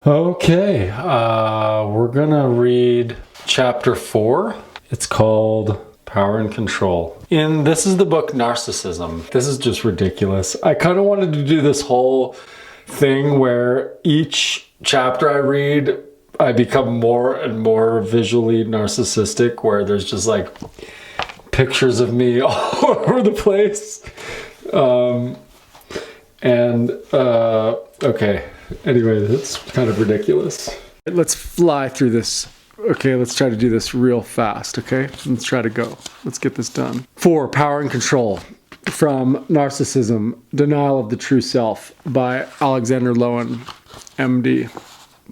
Okay, we're gonna read chapter 4. It's called Power and Control. This is the book Narcissism. This is just ridiculous. I kind of wanted to do this whole thing where each chapter I read, I become more and more visually narcissistic, where there's just like pictures of me all over the place. Okay. Anyway, that's kind of ridiculous. Let's fly through this. Okay, let's try to do this real fast, okay? Let's try to go. Let's get this done. 4. Power and Control. From Narcissism, Denial of the True Self by Alexander Lowen, MD.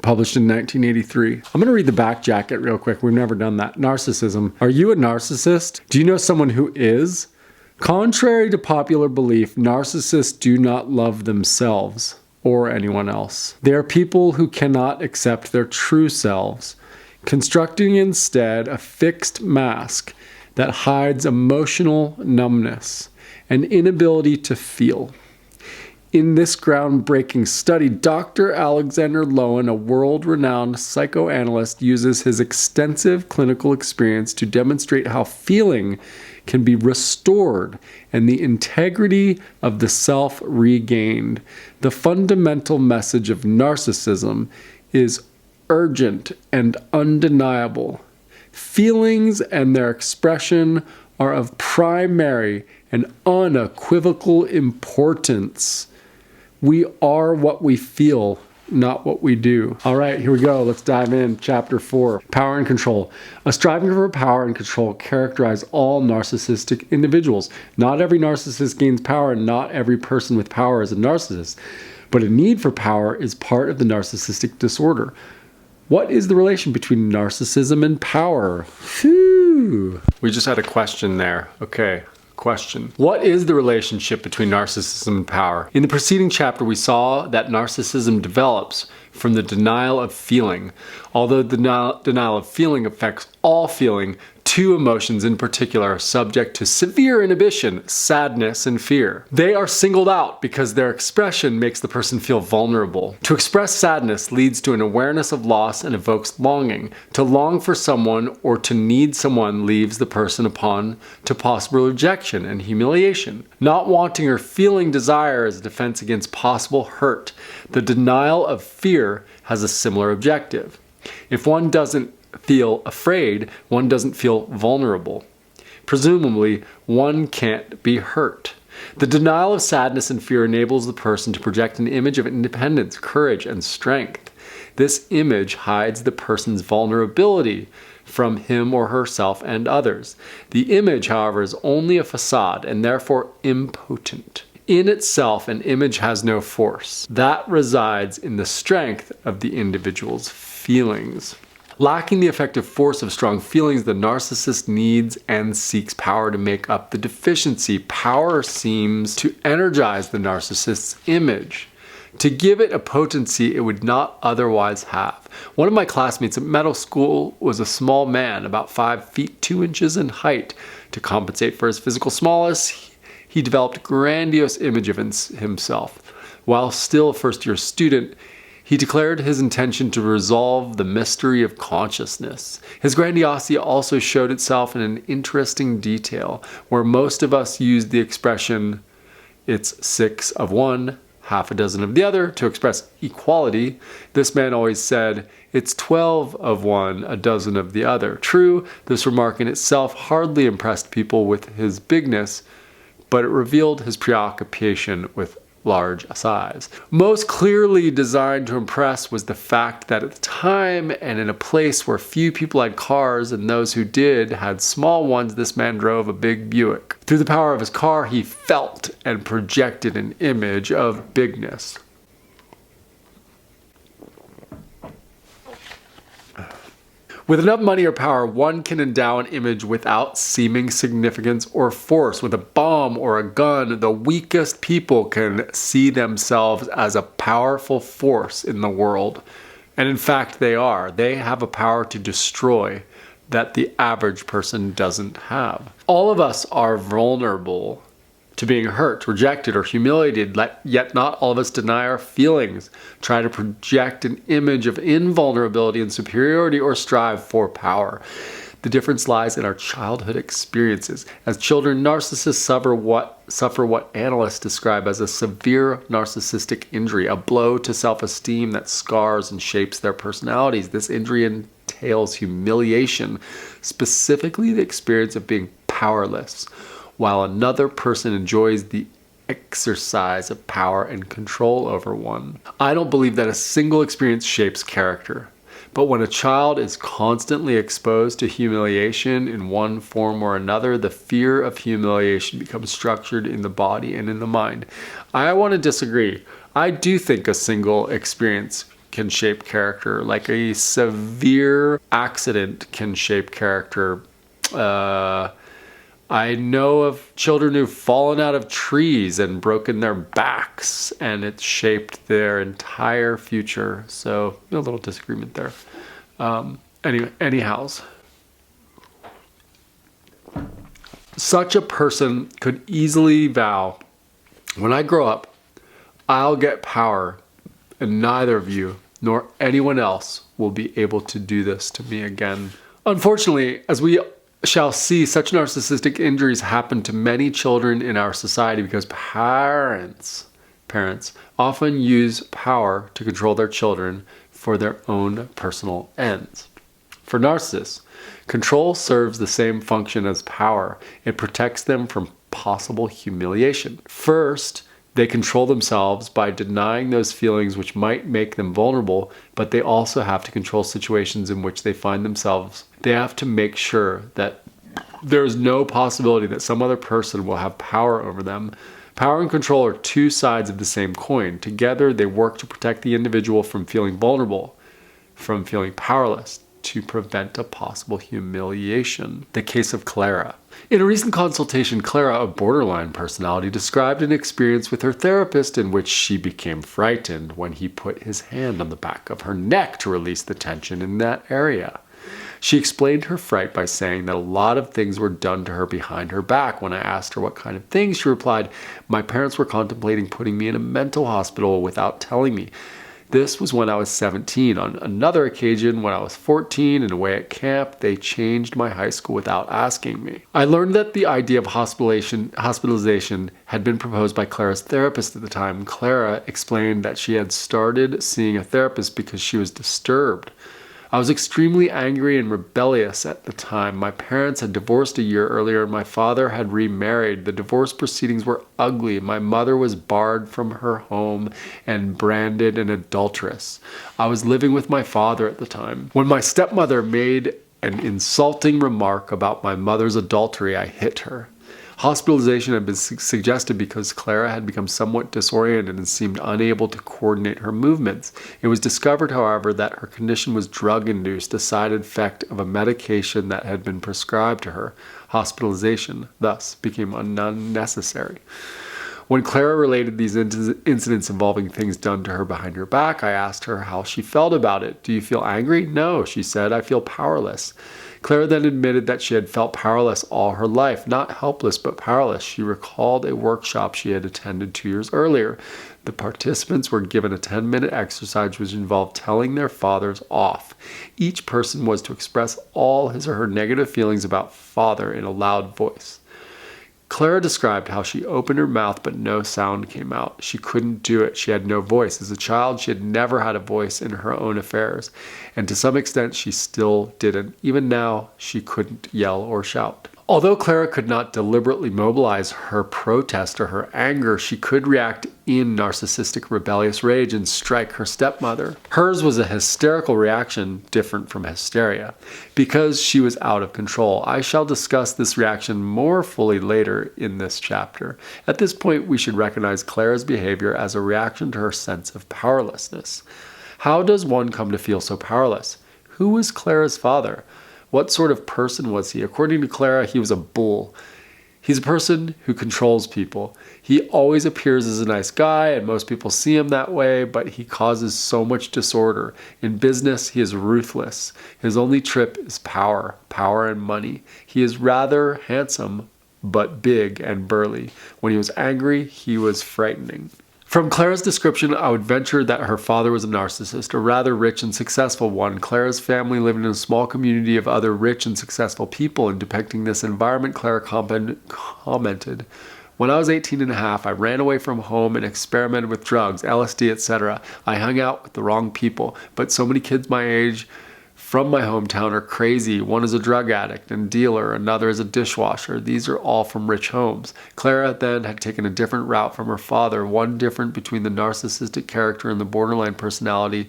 Published in 1983. I'm going to read the back jacket real quick. We've never done that. Narcissism. Are you a narcissist? Do you know someone who is? Contrary to popular belief, narcissists do not love themselves or anyone else. They are people who cannot accept their true selves, constructing instead a fixed mask that hides emotional numbness and inability to feel. In this groundbreaking study, Dr. Alexander Lowen, a world-renowned psychoanalyst, uses his extensive clinical experience to demonstrate how feeling can be restored and the integrity of the self regained. The fundamental message of narcissism is urgent and undeniable. Feelings and their expression are of primary and unequivocal importance. We are what we feel, not what we do. All right, here we go. Let's dive in. Chapter 4, Power and Control. A striving for power and control characterize all narcissistic individuals. Not every narcissist gains power, and not every person with power is a narcissist. But a need for power is part of the narcissistic disorder. What is the relation between narcissism and power? Phew. We just had a question there. Okay. Question. What is the relationship between narcissism and power? In the preceding chapter, we saw that narcissism develops from the denial of feeling. Although the denial of feeling affects all feeling, two emotions in particular are subject to severe inhibition: sadness and fear. They are singled out because their expression makes the person feel vulnerable. To express sadness leads to an awareness of loss and evokes longing. To long for someone or to need someone leaves the person open to possible rejection and humiliation. Not wanting or feeling desire is a defense against possible hurt. The denial of fear has a similar objective. If one doesn't feel afraid, one doesn't feel vulnerable. Presumably, one can't be hurt. The denial of sadness and fear enables the person to project an image of independence, courage, and strength. This image hides the person's vulnerability from him or herself and others. The image, however, is only a facade and therefore impotent. In itself, an image has no force. That resides in the strength of the individual's feelings. Lacking the effective force of strong feelings, the narcissist needs and seeks power to make up the deficiency. Power seems to energize the narcissist's image, to give it a potency it would not otherwise have. One of my classmates at middle school was a small man, about 5 feet 2 inches in height. To compensate for his physical smallness, he developed a grandiose image of himself. While still a first-year student, he declared his intention to resolve the mystery of consciousness. His grandiosity also showed itself in an interesting detail. Where most of us use the expression, "it's 6 of one, half a dozen of the other," to express equality, this man always said, "it's 12 of one, a dozen of the other." True, this remark in itself hardly impressed people with his bigness, but it revealed his preoccupation with large size. Most clearly designed to impress was the fact that at the time and in a place where few people had cars and those who did had small ones, this man drove a big Buick. Through the power of his car, he felt and projected an image of bigness. With enough money or power, one can endow an image without seeming significance or force. With a bomb or a gun, the weakest people can see themselves as a powerful force in the world. And in fact, they are. They have a power to destroy that the average person doesn't have. All of us are vulnerable to being hurt, rejected, or humiliated, yet not all of us deny our feelings, try to project an image of invulnerability and superiority, or strive for power. The difference lies in our childhood experiences. As children, narcissists suffer what analysts describe as a severe narcissistic injury, a blow to self-esteem that scars and shapes their personalities. This injury entails humiliation, specifically the experience of being powerless, while another person enjoys the exercise of power and control over one. I don't believe that a single experience shapes character. But when a child is constantly exposed to humiliation in one form or another, the fear of humiliation becomes structured in the body and in the mind. I want to disagree. I do think a single experience can shape character, like a severe accident can shape character. I know of children who've fallen out of trees and broken their backs, and it's shaped their entire future. So a little disagreement there. Anyhows, such a person could easily vow, when I grow up, I'll get power, and neither of you nor anyone else will be able to do this to me again. Unfortunately, as we shall see, such narcissistic injuries happen to many children in our society because parents often use power to control their children for their own personal ends. For narcissists, control serves the same function as power. It protects them from possible humiliation. First, they control themselves by denying those feelings which might make them vulnerable, but they also have to control situations in which they find themselves. They have to make sure that there is no possibility that some other person will have power over them. Power and control are two sides of the same coin. Together, they work to protect the individual from feeling vulnerable, from feeling powerless, to prevent a possible humiliation. The case of Clara. In a recent consultation, Clara, a borderline personality, described an experience with her therapist in which she became frightened when he put his hand on the back of her neck to release the tension in that area. She explained her fright by saying that a lot of things were done to her behind her back. When I asked her what kind of things, she replied, "My parents were contemplating putting me in a mental hospital without telling me. This was when I was 17. On another occasion, when I was 14 and away at camp, they changed my high school without asking me." I learned that the idea of hospitalization had been proposed by Clara's therapist at the time. Clara explained that she had started seeing a therapist because she was disturbed. I was extremely angry and rebellious at the time. My parents had divorced a year earlier and my father had remarried. The divorce proceedings were ugly. My mother was barred from her home and branded an adulteress. I was living with my father at the time. When my stepmother made an insulting remark about my mother's adultery, I hit her. Hospitalization had been suggested because Clara had become somewhat disoriented and seemed unable to coordinate her movements. It was discovered, however, that her condition was drug-induced, a side effect of a medication that had been prescribed to her. Hospitalization, thus, became unnecessary. When Clara related these incidents involving things done to her behind her back, I asked her how she felt about it. "Do you feel angry?" "No," she said, "I feel powerless." Clara then admitted that she had felt powerless all her life, not helpless, but powerless. She recalled a workshop she had attended 2 years earlier. The participants were given a 10-minute exercise which involved telling their fathers off. Each person was to express all his or her negative feelings about father in a loud voice. Clara described how she opened her mouth but no sound came out. She couldn't do it. She had no voice. As a child, she had never had a voice in her own affairs, and to some extent she still didn't. Even now, she couldn't yell or shout. Although Clara could not deliberately mobilize her protest or her anger, she could react in narcissistic rebellious rage and strike her stepmother. Hers was a hysterical reaction, different from hysteria, because she was out of control. I shall discuss this reaction more fully later in this chapter. At this point, we should recognize Clara's behavior as a reaction to her sense of powerlessness. How does one come to feel so powerless? Who was Clara's father? What sort of person was he? According to Clara, he was a bull. He's a person who controls people. He always appears as a nice guy, and most people see him that way, but he causes so much disorder. In business, he is ruthless. His only trip is power and money. He is rather handsome, but big and burly. When he was angry, he was frightening. From Clara's description, I would venture that her father was a narcissist, a rather rich and successful one. Clara's family lived in a small community of other rich and successful people. In depicting this environment, Clara commented, "When I was 18 and a half, I ran away from home and experimented with drugs, LSD, etc. I hung out with the wrong people, but so many kids my age from my hometown are crazy. One is a drug addict and dealer, another is a dishwasher. These are all from rich homes." Clara then had taken a different route from her father. One difference between the narcissistic character and the borderline personality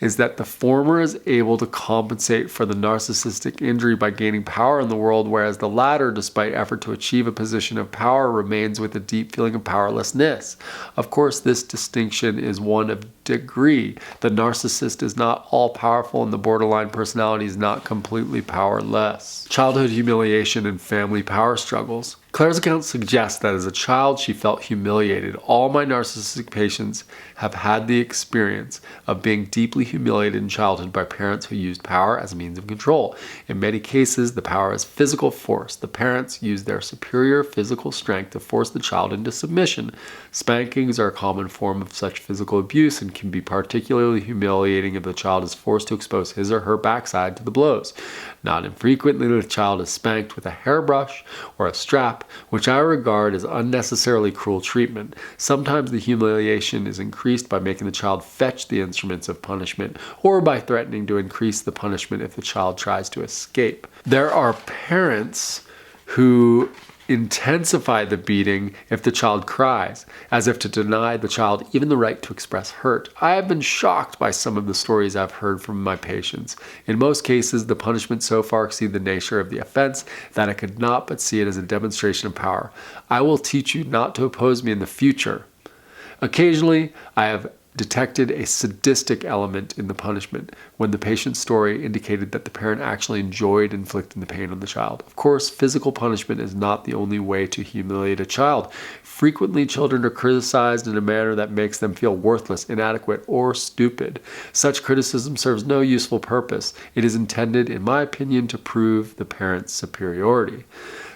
is that the former is able to compensate for the narcissistic injury by gaining power in the world, whereas the latter, despite effort to achieve a position of power, remains with a deep feeling of powerlessness. Of course, this distinction is one of degree. The narcissist is not all-powerful and the borderline personality is not completely powerless. Childhood humiliation and family power struggles. Clara's account suggests that as a child she felt humiliated. All my narcissistic patients have had the experience of being deeply humiliated in childhood by parents who used power as a means of control. In many cases, the power is physical force. The parents use their superior physical strength to force the child into submission. Spankings are a common form of such physical abuse and can be particularly humiliating if the child is forced to expose his or her backside to the blows. Not infrequently, the child is spanked with a hairbrush or a strap, which I regard as unnecessarily cruel treatment. Sometimes the humiliation is increased by making the child fetch the instruments of punishment or by threatening to increase the punishment if the child tries to escape. There are parents who intensify the beating if the child cries, as if to deny the child even the right to express hurt. I have been shocked by some of the stories I've heard from my patients. In most cases, the punishment so far exceeds the nature of the offense that I could not but see it as a demonstration of power. "I will teach you not to oppose me in the future." Occasionally, I have detected a sadistic element in the punishment when the patient's story indicated that the parent actually enjoyed inflicting the pain on the child. Of course, physical punishment is not the only way to humiliate a child. Frequently, children are criticized in a manner that makes them feel worthless, inadequate, or stupid. Such criticism serves no useful purpose. It is intended, in my opinion, to prove the parent's superiority.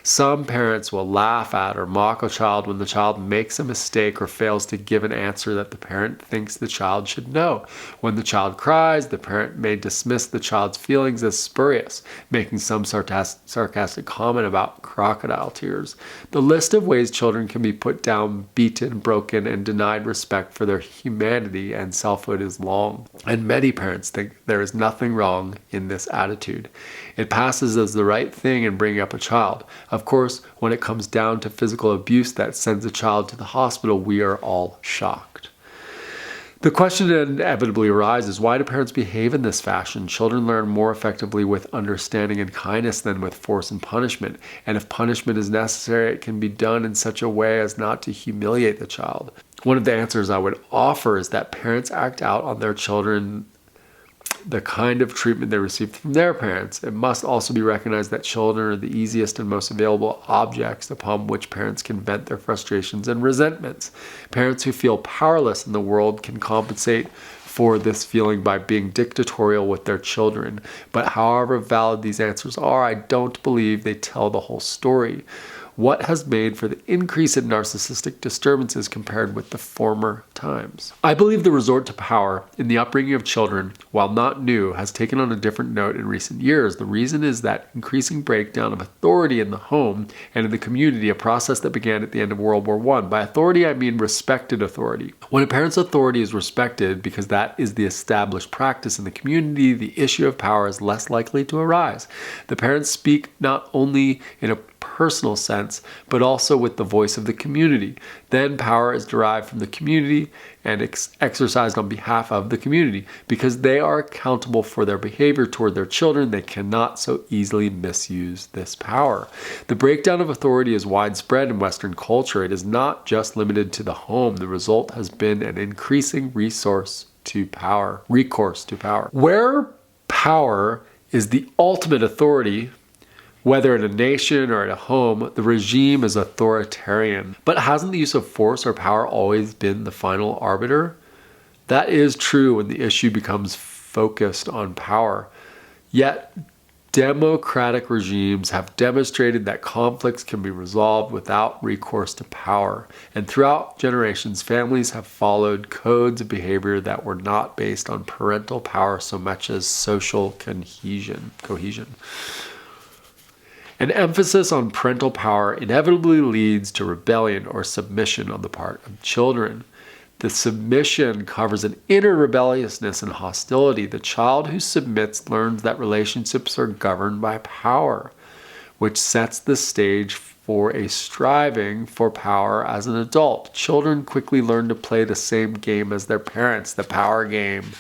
Some parents will laugh at or mock a child when the child makes a mistake or fails to give an answer that the parent thinks the child should know. When the child cries, the parent may dismiss the child's feelings as spurious, making some sarcastic comment about crocodile tears. The list of ways children can be put down, beaten, broken, and denied respect for their humanity and selfhood is long. And many parents think there is nothing wrong in this attitude. It passes as the right thing in bringing up a child. Of course, when it comes down to physical abuse that sends a child to the hospital, we are all shocked. The question inevitably arises, why do parents behave in this fashion? Children learn more effectively with understanding and kindness than with force and punishment. And if punishment is necessary, it can be done in such a way as not to humiliate the child. One of the answers I would offer is that parents act out on their children the kind of treatment they received from their parents. It must also be recognized that children are the easiest and most available objects upon which parents can vent their frustrations and resentments. Parents who feel powerless in the world can compensate for this feeling by being dictatorial with their children. But however valid these answers are, I don't believe they tell the whole story. What has made for the increase in narcissistic disturbances compared with the former times? I believe the resort to power in the upbringing of children, while not new, has taken on a different note in recent years. The reason is that increasing breakdown of authority in the home and in the community, a process that began at the end of World War I. By authority, I mean respected authority. When a parent's authority is respected, because that is the established practice in the community, the issue of power is less likely to arise. The parents speak not only in a personal sense, but also with the voice of the community. Then power is derived from the community and exercised on behalf of the community. Because they are accountable for their behavior toward their children, they cannot so easily misuse this power. The breakdown of authority is widespread in Western culture. It is not just limited to the home. The result has been an increasing recourse to power. Where power is the ultimate authority, whether in a nation or at a home, the regime is authoritarian. But hasn't the use of force or power always been the final arbiter? That is true when the issue becomes focused on power. Yet, Democratic regimes have demonstrated that conflicts can be resolved without recourse to power, and throughout generations, families have followed codes of behavior that were not based on parental power so much as social cohesion. An emphasis on parental power inevitably leads to rebellion or submission on the part of children. The submission covers an inner rebelliousness and hostility. The child who submits learns that relationships are governed by power, which sets the stage for a striving for power as an adult. Children quickly learn to play the same game as their parents, the power game.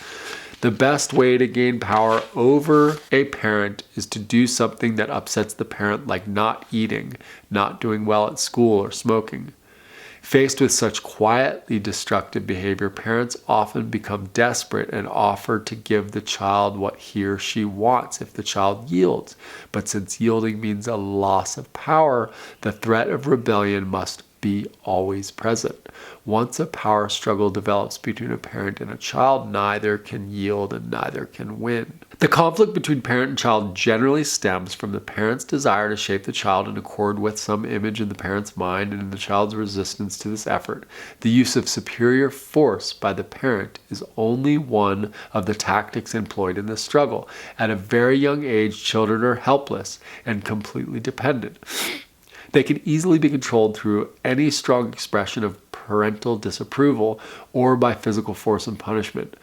The best way to gain power over a parent is to do something that upsets the parent, like not eating, not doing well at school, or smoking. Faced with such quietly destructive behavior, parents often become desperate and offer to give the child what he or she wants if the child yields. But since yielding means a loss of power, the threat of rebellion must be always present. Once a power struggle develops between a parent and a child, neither can yield and neither can win. The conflict between parent and child generally stems from the parent's desire to shape the child in accord with some image in the parent's mind and in the child's resistance to this effort. The use of superior force by the parent is only one of the tactics employed in this struggle. At a very young age, children are helpless and completely dependent. They can easily be controlled through any strong expression of parental disapproval or by physical force and punishment.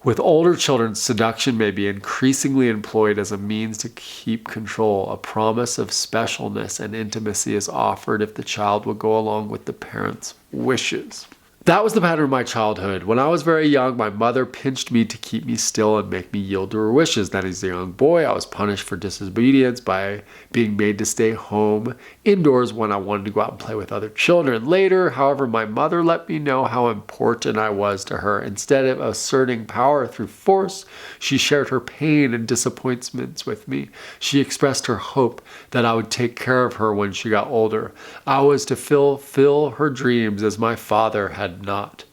With older children, seduction may be increasingly employed as a means to keep control. A promise of specialness and intimacy is offered if the child will go along with the parent's wishes. That was the pattern of my childhood. When I was very young, my mother pinched me to keep me still and make me yield to her wishes. Then as a young boy, I was punished for disobedience by being made to stay home indoors when I wanted to go out and play with other children. Later, however, my mother let me know how important I was to her. Instead of asserting power through force, she shared her pain and disappointments with me. She expressed her hope that I would take care of her when she got older. I was to fulfill her dreams as my father had not.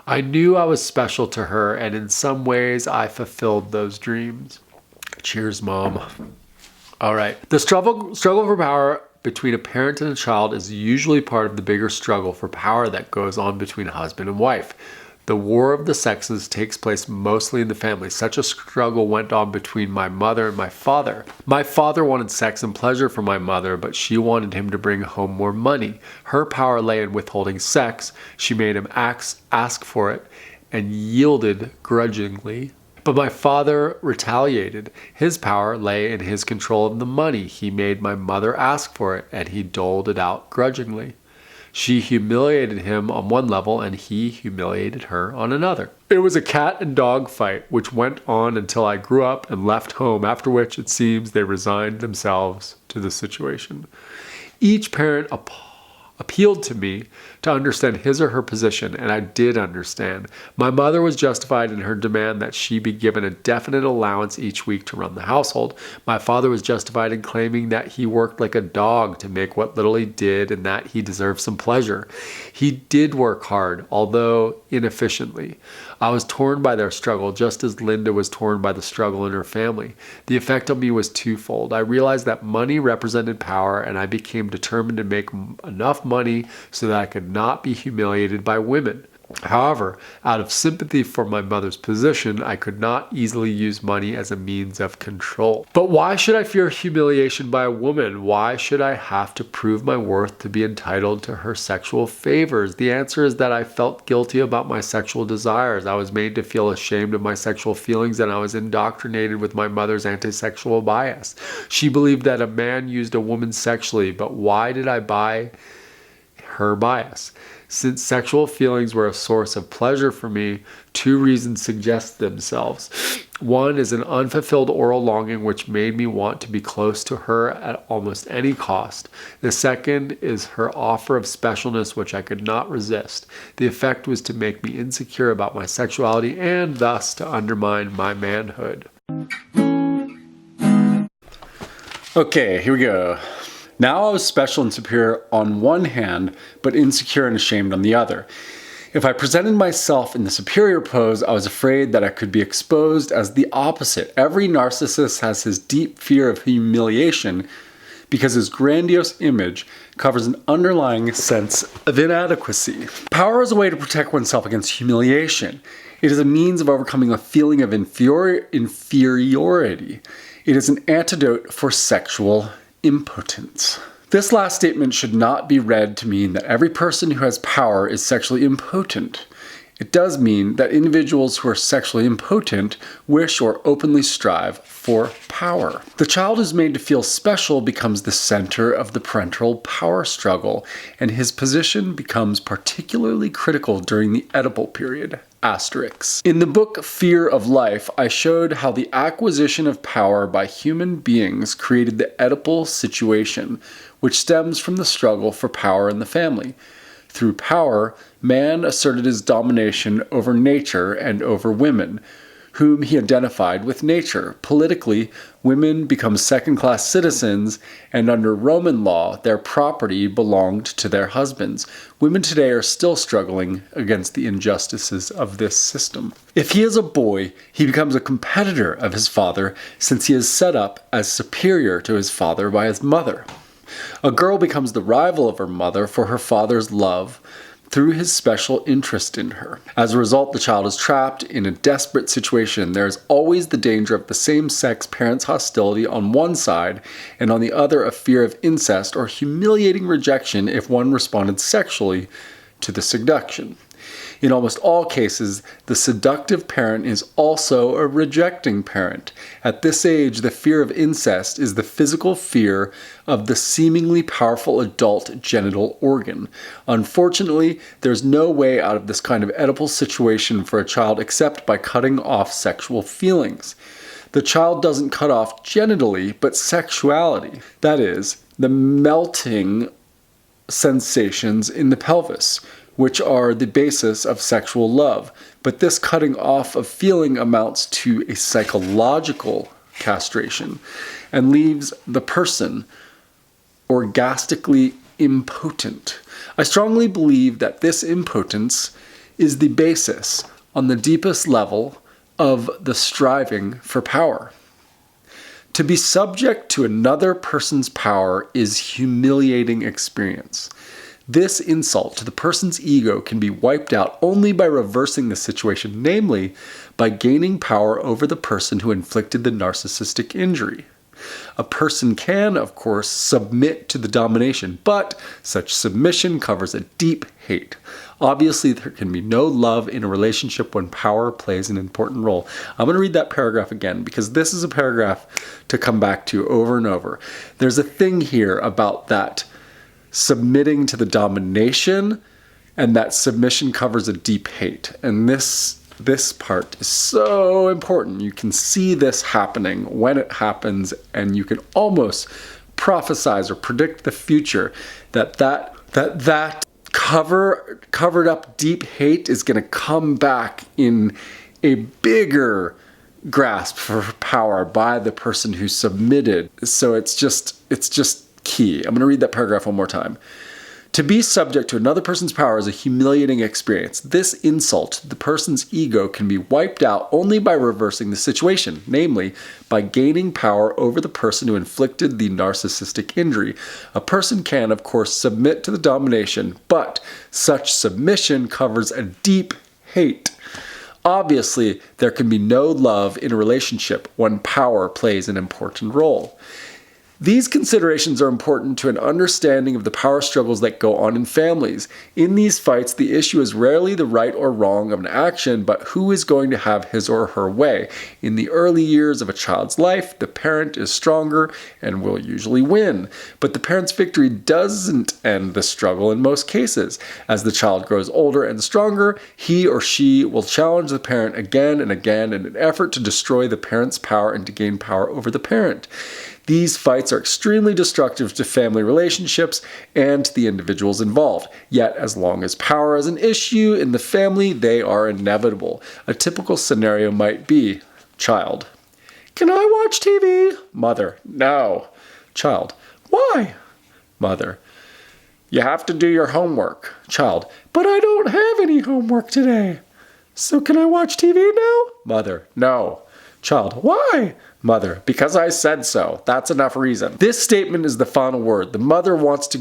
I knew I was special to her, and in some ways I fulfilled those dreams. Cheers, Mom. All right. The struggle for power between a parent and a child is usually part of the bigger struggle for power that goes on between husband and wife. The war of the sexes takes place mostly in the family. Such a struggle went on between my mother and my father. My father wanted sex and pleasure from my mother, but she wanted him to bring home more money. Her power lay in withholding sex. She made him ask for it and yielded grudgingly. But my father retaliated. His power lay in his control of the money. He made my mother ask for it, and he doled it out grudgingly. She humiliated him on one level, and he humiliated her on another. It was a cat and dog fight, which went on until I grew up and left home, after which it seems they resigned themselves to the situation. Each parent appealed to me to understand his or her position, and I did understand. My mother was justified in her demand that she be given a definite allowance each week to run the household. My father was justified in claiming that he worked like a dog to make what little he did and that he deserved some pleasure. He did work hard, although inefficiently. I was torn by their struggle, just as Linda was torn by the struggle in her family. The effect on me was twofold. I realized that money represented power, and I became determined to make enough money so that I could not be humiliated by women. However, out of sympathy for my mother's position, I could not easily use money as a means of control. But why should I fear humiliation by a woman? Why should I have to prove my worth to be entitled to her sexual favors? The answer is that I felt guilty about my sexual desires. I was made to feel ashamed of my sexual feelings, and I was indoctrinated with my mother's anti-sexual bias. She believed that a man used a woman sexually, but why did I buy her bias? Since sexual feelings were a source of pleasure for me, two reasons suggest themselves. One is an unfulfilled oral longing which made me want to be close to her at almost any cost. The second is her offer of specialness which I could not resist. The effect was to make me insecure about my sexuality and thus to undermine my manhood. Okay, here we go. Now I was special and superior on one hand, but insecure and ashamed on the other. If I presented myself in the superior pose, I was afraid that I could be exposed as the opposite. Every narcissist has his deep fear of humiliation because his grandiose image covers an underlying sense of inadequacy. Power is a way to protect oneself against humiliation. It is a means of overcoming a feeling of inferiority. It is an antidote for sexual impotence. This last statement should not be read to mean that every person who has power is sexually impotent. It does mean that individuals who are sexually impotent wish or openly strive for power. The child who's made to feel special becomes the center of the parental power struggle, and his position becomes particularly critical during the Oedipal period. Asterix. In the book Fear of Life, I showed how the acquisition of power by human beings created the Oedipal situation, which stems from the struggle for power in the family. Through power, man asserted his domination over nature and over women, whom he identified with nature. Politically, women become second-class citizens, and under Roman law, their property belonged to their husbands. Women today are still struggling against the injustices of this system. If he is a boy, he becomes a competitor of his father, since he is set up as superior to his father by his mother. A girl becomes the rival of her mother for her father's love through his special interest in her. As a result, the child is trapped in a desperate situation. There is always the danger of the same-sex parents' hostility on one side, and on the other a fear of incest or humiliating rejection if one responded sexually to the seduction. In almost all cases, the seductive parent is also a rejecting parent. At this age, the fear of incest is the physical fear of the seemingly powerful adult genital organ. Unfortunately, there's no way out of this kind of Oedipal situation for a child except by cutting off sexual feelings. The child doesn't cut off genitally, but sexuality. That is, the melting sensations in the pelvis, which are the basis of sexual love. But this cutting off of feeling amounts to a psychological castration and leaves the person orgastically impotent. I strongly believe that this impotence is the basis, on the deepest level, of the striving for power. To be subject to another person's power is humiliating experience. This insult to the person's ego can be wiped out only by reversing the situation, namely, by gaining power over the person who inflicted the narcissistic injury. A person can, of course, submit to the domination, but such submission covers a deep hate. Obviously, there can be no love in a relationship when power plays an important role. I'm going to read that paragraph again because this is a paragraph to come back to over and over. There's a thing here about that submitting to the domination, and that submission covers a deep hate. And this part is so important. You can see this happening when it happens, and you can almost prophesize or predict the future that covered up deep hate is going to come back in a bigger grasp for power by the person who submitted. So it's just key. I'm going to read that paragraph one more time. To be subject to another person's power is a humiliating experience. This insult to the person's ego can be wiped out only by reversing the situation, namely, by gaining power over the person who inflicted the narcissistic injury. A person can, of course, submit to the domination, but such submission covers a deep hate. Obviously, there can be no love in a relationship when power plays an important role. These considerations are important to an understanding of the power struggles that go on in families. In these fights, the issue is rarely the right or wrong of an action, but who is going to have his or her way. In the early years of a child's life, the parent is stronger and will usually win. But the parent's victory doesn't end the struggle in most cases. As the child grows older and stronger, he or she will challenge the parent again and again in an effort to destroy the parent's power and to gain power over the parent. These fights are extremely destructive to family relationships and to the individuals involved. Yet, as long as power is an issue in the family, they are inevitable. A typical scenario might be, child: "Can I watch TV?" Mother: "No." Child: "Why?" Mother: You have to do your homework. Child, but I don't have any homework today. So can I watch TV now? Mother, no. Child, why? Mother, because I said so. That's enough reason. This statement is the final word. The mother wants to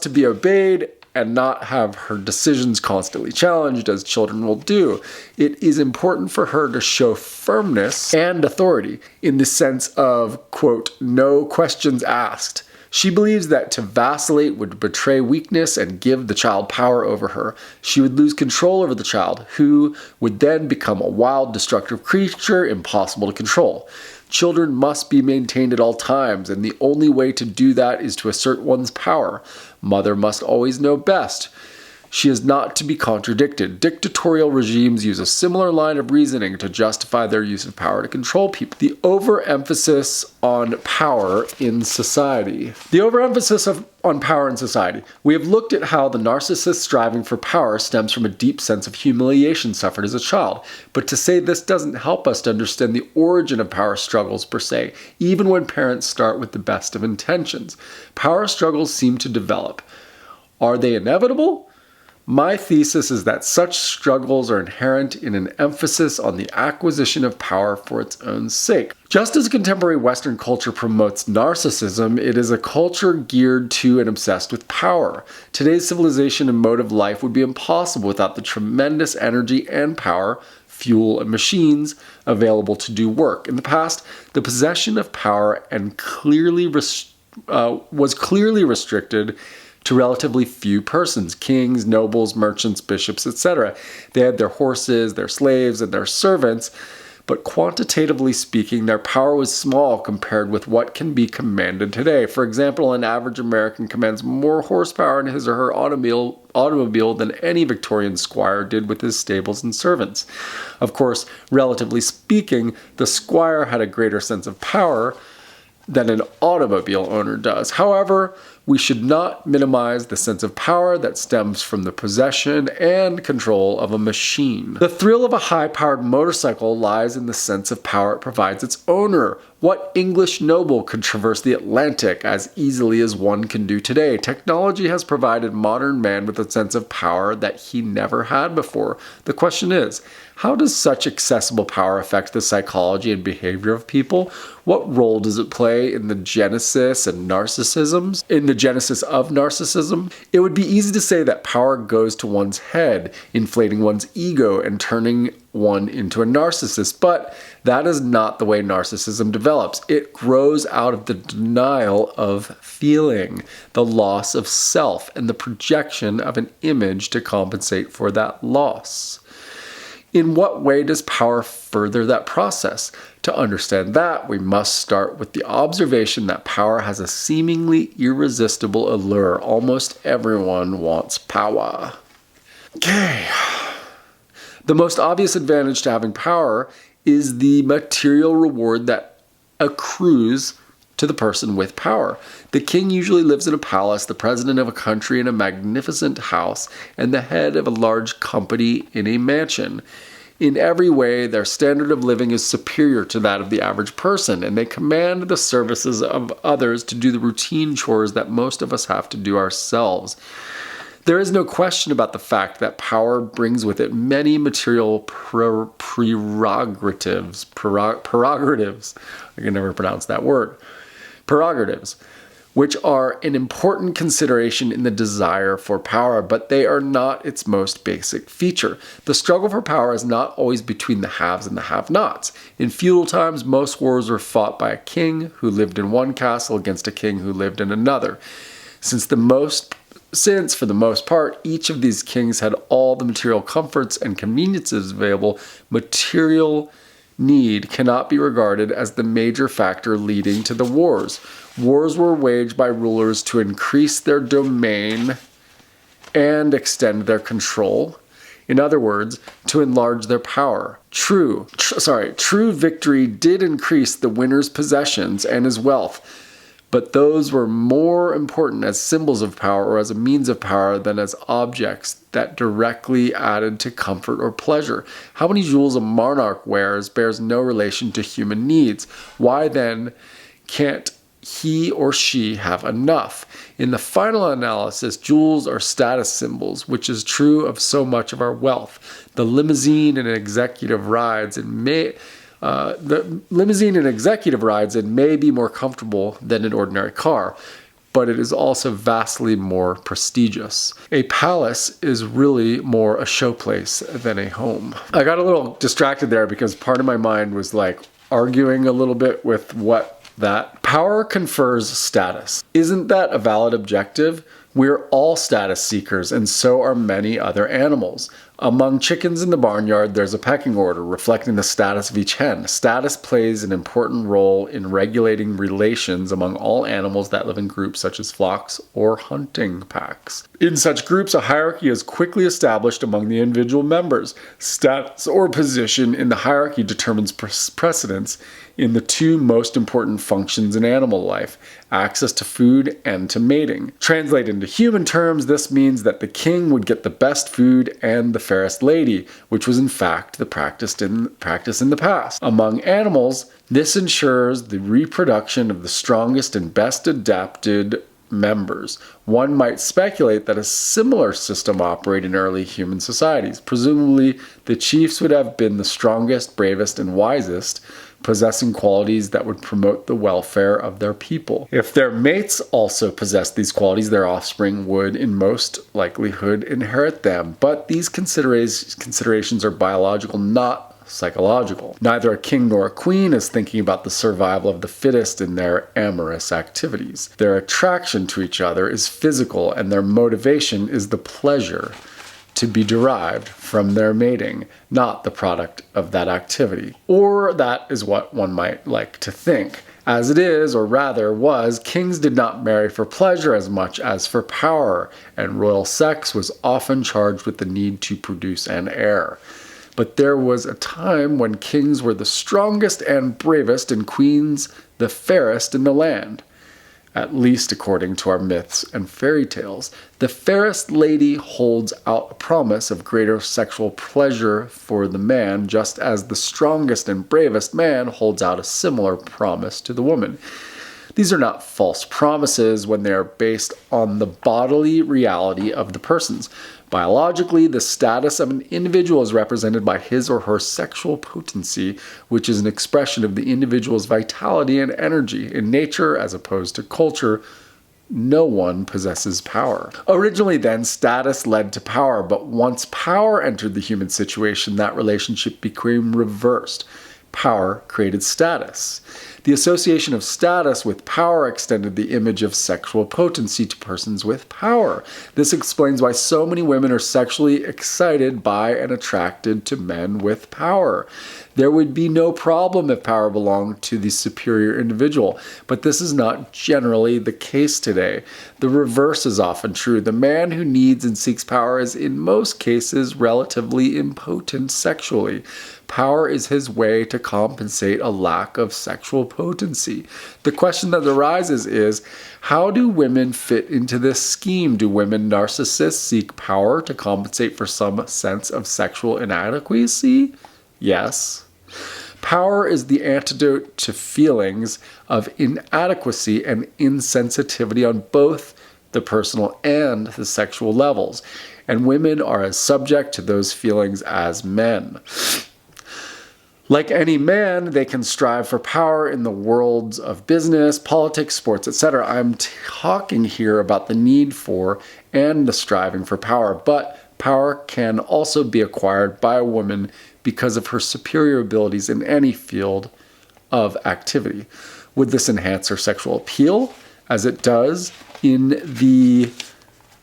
be obeyed and not have her decisions constantly challenged, as children will do. It is important for her to show firmness and authority in the sense of, quote, no questions asked. She believes that to vacillate would betray weakness and give the child power over her. She would lose control over the child, who would then become a wild, destructive creature impossible to control. Children must be maintained at all times, and the only way to do that is to assert one's power. Mother must always know best. She is not to be contradicted. Dictatorial regimes use a similar line of reasoning to justify their use of power to control people. The overemphasis on power in society. On power in society. We have looked at how the narcissist striving for power stems from a deep sense of humiliation suffered as a child. But to say this doesn't help us to understand the origin of power struggles per se, even when parents start with the best of intentions. Power struggles seem to develop. Are they inevitable? My thesis is that such struggles are inherent in an emphasis on the acquisition of power for its own sake. Just as contemporary Western culture promotes narcissism, it is a culture geared to and obsessed with power. Today's civilization and mode of life would be impossible without the tremendous energy and power, fuel, and machines available to do work. In the past, the possession of power was clearly restricted to relatively few persons: kings, nobles, merchants, bishops, etc. They had their horses, their slaves, and their servants, but quantitatively speaking, their power was small compared with what can be commanded today. For example, an average American commands more horsepower in his or her automobile than any Victorian squire did with his stables and servants. Of course, relatively speaking, the squire had a greater sense of power than an automobile owner does. However, we should not minimize the sense of power that stems from the possession and control of a machine. The thrill of a high-powered motorcycle lies in the sense of power it provides its owner. What English noble could traverse the Atlantic as easily as one can do today? Technology has provided modern man with a sense of power that he never had before. The question is, how does such accessible power affect the psychology and behavior of people? What role does it play in the genesis of narcissism? It would be easy to say that power goes to one's head, inflating one's ego and turning one into a narcissist, but that is not the way narcissism develops. It grows out of the denial of feeling, the loss of self, and the projection of an image to compensate for that loss. In what way does power further that process? To understand that, we must start with the observation that power has a seemingly irresistible allure. Almost everyone wants power. Okay. The most obvious advantage to having power is the material reward that accrues to the person with power. The king usually lives in a palace, the president of a country in a magnificent house, and the head of a large company in a mansion. In every way, their standard of living is superior to that of the average person, and they command the services of others to do the routine chores that most of us have to do ourselves. There is no question about the fact that power brings with it many material prerogatives. I can never pronounce that word. Prerogatives, which are an important consideration in the desire for power, but they are not its most basic feature. The struggle for power is not always between the haves and the have-nots. In feudal times, most wars were fought by a king who lived in one castle against a king who lived in another. Since for the most part, each of these kings had all the material comforts and conveniences available, material need cannot be regarded as the major factor leading to the wars. Wars were waged by rulers to increase their domain and extend their control. In other words, to enlarge their power. True victory did increase the winner's possessions and his wealth, but those were more important as symbols of power or as a means of power than as objects that directly added to comfort or pleasure. How many jewels a monarch wears bears no relation to human needs. Why then can't he or she have enough. In the final analysis, jewels are status symbols, which is true of so much of our wealth. The limousine and executive rides may be more comfortable than an ordinary car, but it is also vastly more prestigious. A palace is really more a showplace than a home. I got a little distracted there because part of my mind was like arguing a little bit with what that power confers status. Isn't that a valid objective? We're all status seekers, and so are many other animals. Among chickens in the barnyard, there's a pecking order reflecting the status of each hen. Status plays an important role in regulating relations among all animals that live in groups such as flocks or hunting packs. In such groups, a hierarchy is quickly established among the individual members. Status or position in the hierarchy determines precedence in the two most important functions in animal life: access to food and to mating. Translated into human terms, this means that the king would get the best food and the fairest lady, which was in fact the practice in the past. Among animals, this ensures the reproduction of the strongest and best adapted members. One might speculate that a similar system operated in early human societies. Presumably, the chiefs would have been the strongest, bravest, and wisest, possessing qualities that would promote the welfare of their people. If their mates also possessed these qualities, their offspring would, in most likelihood, inherit them. But these considerations are biological, not psychological. Neither a king nor a queen is thinking about the survival of the fittest in their amorous activities. Their attraction to each other is physical, and their motivation is the pleasure to be derived from their mating, not the product of that activity. Or that is what one might like to think. As it is, or rather was, kings did not marry for pleasure as much as for power, and royal sex was often charged with the need to produce an heir. But there was a time when kings were the strongest and bravest, and queens the fairest in the land. At least according to our myths and fairy tales. The fairest lady holds out a promise of greater sexual pleasure for the man, just as the strongest and bravest man holds out a similar promise to the woman. These are not false promises when they are based on the bodily reality of the persons. Biologically, the status of an individual is represented by his or her sexual potency, which is an expression of the individual's vitality and energy. In nature, as opposed to culture, no one possesses power. Originally then, status led to power, but once power entered the human situation, that relationship became reversed. Power created status. The association of status with power extended the image of sexual potency to persons with power. This explains why so many women are sexually excited by and attracted to men with power. There would be no problem if power belonged to the superior individual, but this is not generally the case today. The reverse is often true. The man who needs and seeks power is in most cases relatively impotent sexually. Power is his way to compensate a lack of sexual potency. The question that arises is, how do women fit into this scheme? Do women narcissists seek power to compensate for some sense of sexual inadequacy? Yes. Power is the antidote to feelings of inadequacy and insensitivity on both the personal and the sexual levels, and women are as subject to those feelings as men. Like any man, they can strive for power in the worlds of business, politics, sports, etc. I'm talking here about the need for and the striving for power, but power can also be acquired by a woman because of her superior abilities in any field of activity. Would this enhance her sexual appeal, as it does in the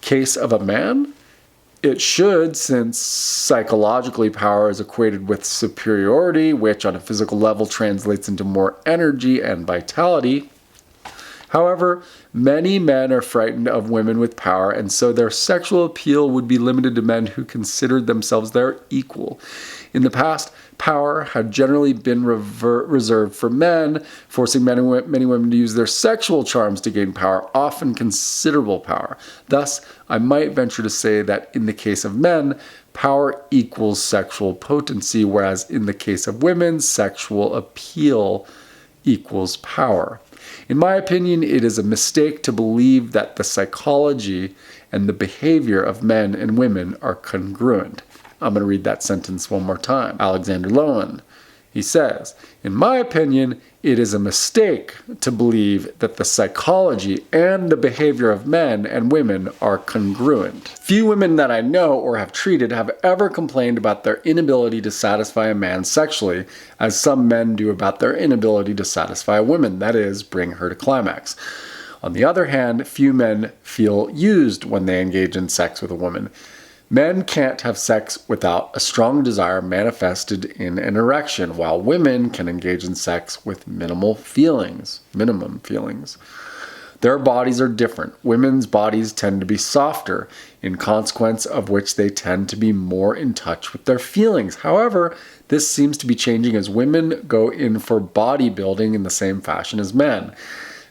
case of a man? It should, since psychologically power is equated with superiority, which on a physical level translates into more energy and vitality. However, many men are frightened of women with power, and so their sexual appeal would be limited to men who considered themselves their equal. In the past, power had generally been reserved for men, forcing many women to use their sexual charms to gain power, often considerable power. Thus, I might venture to say that in the case of men, power equals sexual potency, whereas in the case of women, sexual appeal equals power. In my opinion, it is a mistake to believe that the psychology and the behavior of men and women are congruent. I'm going to read that sentence one more time. Alexander Lowen, he says, in my opinion, it is a mistake to believe that the psychology and the behavior of men and women are congruent. Few women that I know or have treated have ever complained about their inability to satisfy a man sexually, as some men do about their inability to satisfy a woman, that is, bring her to climax. On the other hand, few men feel used when they engage in sex with a woman. Men can't have sex without a strong desire manifested in an erection, while women can engage in sex with minimum feelings. Their bodies are different. Women's bodies tend to be softer, in consequence of which they tend to be more in touch with their feelings. However, this seems to be changing as women go in for bodybuilding in the same fashion as men.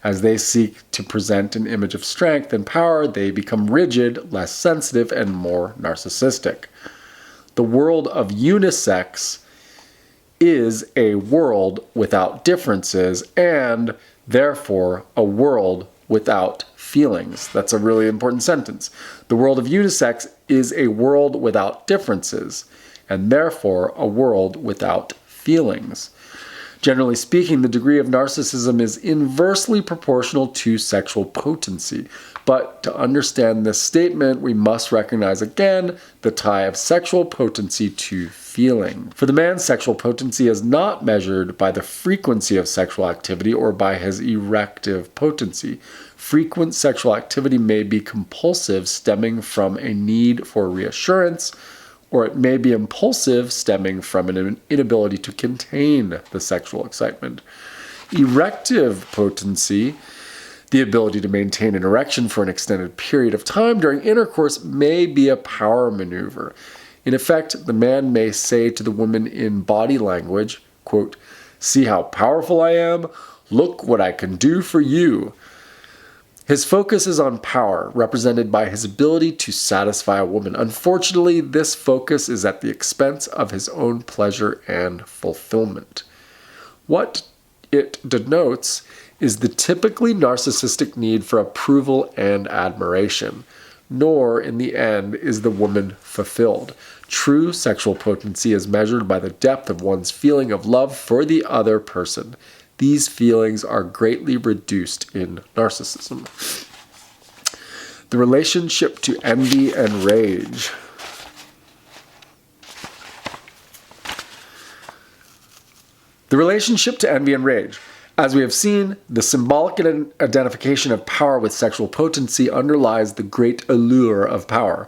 As they seek to present an image of strength and power, they become rigid, less sensitive, and more narcissistic. The world of unisex is a world without differences and, therefore, a world without feelings. That's a really important sentence. The world of unisex is a world without differences and, therefore, a world without feelings. Generally speaking, the degree of narcissism is inversely proportional to sexual potency. But to understand this statement, we must recognize again the tie of sexual potency to feeling. For the man, sexual potency is not measured by the frequency of sexual activity or by his erective potency. Frequent sexual activity may be compulsive, stemming from a need for reassurance, or it may be impulsive, stemming from an inability to contain the sexual excitement. Erective potency, the ability to maintain an erection for an extended period of time during intercourse, may be a power maneuver. In effect, the man may say to the woman in body language, quote, "See how powerful I am? Look what I can do for you." His focus is on power, represented by his ability to satisfy a woman. Unfortunately, this focus is at the expense of his own pleasure and fulfillment. What it denotes is the typically narcissistic need for approval and admiration. Nor, in the end, is the woman fulfilled. True sexual potency is measured by the depth of one's feeling of love for the other person. These feelings are greatly reduced in narcissism. The relationship to envy and rage. The relationship to envy and rage. As we have seen, the symbolic identification of power with sexual potency underlies the great allure of power.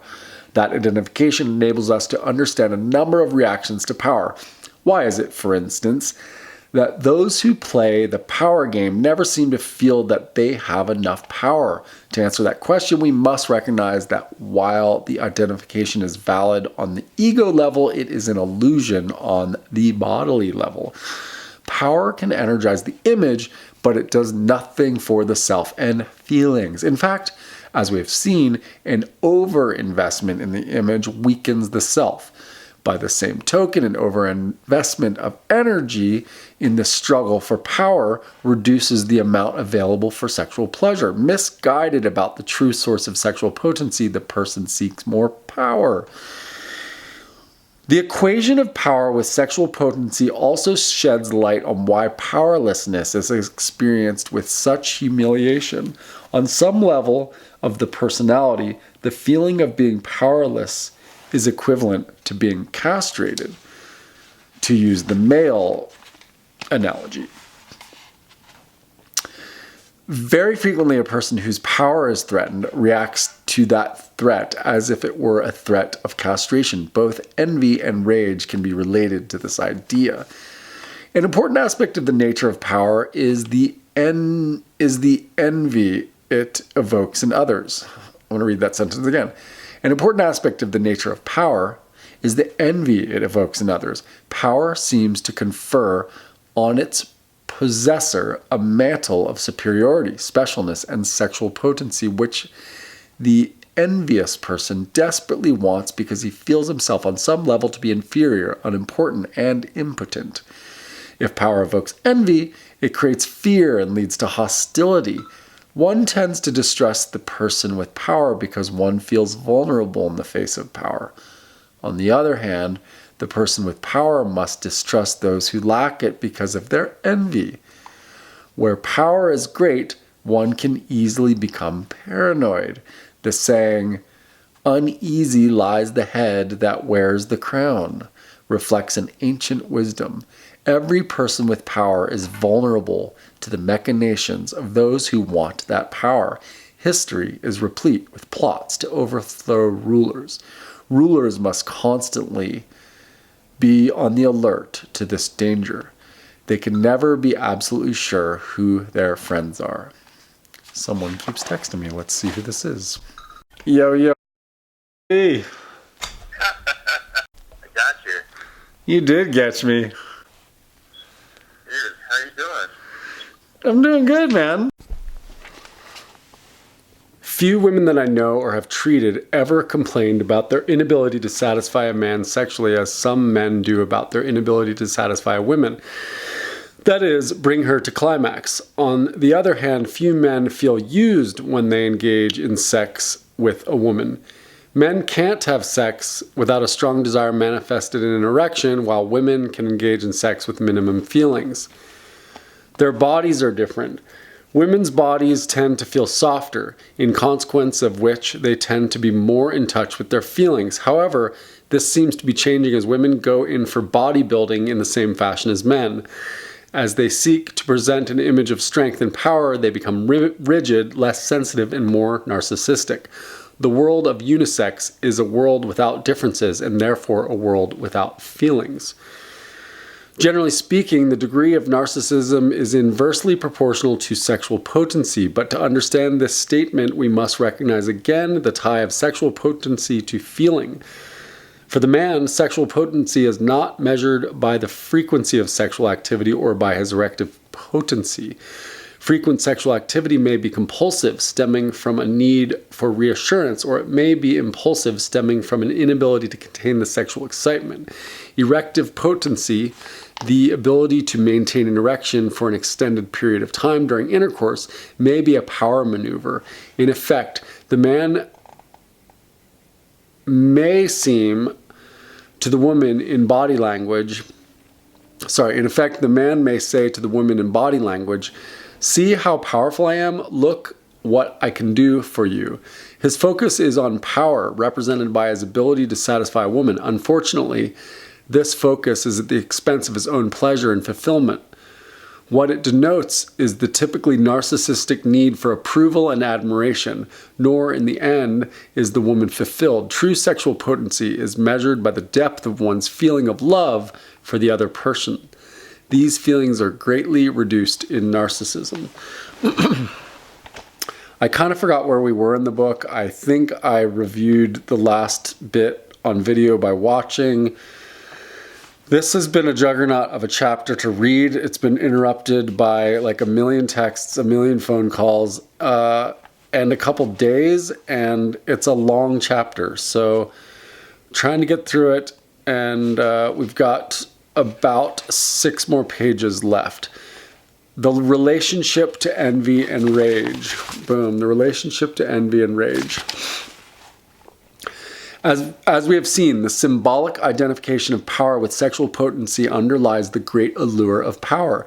That identification enables us to understand a number of reactions to power. Why is it, for instance, that those who play the power game never seem to feel that they have enough power? To answer that question, we must recognize that while the identification is valid on the ego level, it is an illusion on the bodily level. Power can energize the image, but it does nothing for the self and feelings. In fact, as we have seen, an overinvestment in the image weakens the self. By the same token, an overinvestment of energy in the struggle for power reduces the amount available for sexual pleasure. Misguided about the true source of sexual potency, the person seeks more power. The equation of power with sexual potency also sheds light on why powerlessness is experienced with such humiliation. On some level of the personality, the feeling of being powerless is equivalent to being castrated, to use the male analogy. Very frequently, a person whose power is threatened reacts to that threat as if it were a threat of castration. Both envy and rage can be related to this idea. An important aspect of the nature of power is the envy it evokes in others. I want to read that sentence again. An important aspect of the nature of power is the envy it evokes in others. Power seems to confer on its possessor a mantle of superiority, specialness, and sexual potency, which the envious person desperately wants because he feels himself on some level to be inferior, unimportant, and impotent. If power evokes envy, it creates fear and leads to hostility. One tends to distrust the person with power because one feels vulnerable in the face of power. On the other hand, the person with power must distrust those who lack it because of their envy. Where power is great, one can easily become paranoid. The saying, "Uneasy lies the head that wears the crown," reflects an ancient wisdom. Every person with power is vulnerable to the machinations of those who want that power. History is replete with plots to overthrow rulers. Rulers must constantly be on the alert to this danger. They can never be absolutely sure who their friends are. Someone keeps texting me. Let's see who this is. Yo. Hey. I got you. You did catch me. Dude, how you doing? I'm doing good, man. Few women that I know or have treated ever complained about their inability to satisfy a man sexually as some men do about their inability to satisfy a woman. That is, bring her to climax. On the other hand, few men feel used when they engage in sex with a woman. Men can't have sex without a strong desire manifested in an erection, while women can engage in sex with minimum feelings. Their bodies are different. Women's bodies tend to feel softer, in consequence of which they tend to be more in touch with their feelings. However, this seems to be changing as women go in for bodybuilding in the same fashion as men. As they seek to present an image of strength and power, they become rigid, less sensitive, and more narcissistic. The world of unisex is a world without differences and therefore a world without feelings. Generally speaking, the degree of narcissism is inversely proportional to sexual potency, but to understand this statement, we must recognize again the tie of sexual potency to feeling. For the man, sexual potency is not measured by the frequency of sexual activity or by his erective potency. Frequent sexual activity may be compulsive, stemming from a need for reassurance, or it may be impulsive, stemming from an inability to contain the sexual excitement. Erective potency, the ability to maintain an erection for an extended period of time during intercourse, may be a power maneuver. In effect, the man may seem to the woman in body language, the man may say to the woman in body language, "See how powerful I am? Look what I can do for you." His focus is on power, represented by his ability to satisfy a woman. Unfortunately, this focus is at the expense of his own pleasure and fulfillment. What it denotes is the typically narcissistic need for approval and admiration, nor in the end is the woman fulfilled. True sexual potency is measured by the depth of one's feeling of love for the other person. These feelings are greatly reduced in narcissism. I kind of forgot where we were in the book. I think I reviewed the last bit on video by watching. This has been a juggernaut of a chapter to read. It's been interrupted by like a million texts, a million phone calls, and a couple days, and it's a long chapter. So trying to get through it, and we've got about 6 more pages left. The relationship to envy and rage. Boom, the relationship to envy and rage. As we have seen, the symbolic identification of power with sexual potency underlies the great allure of power.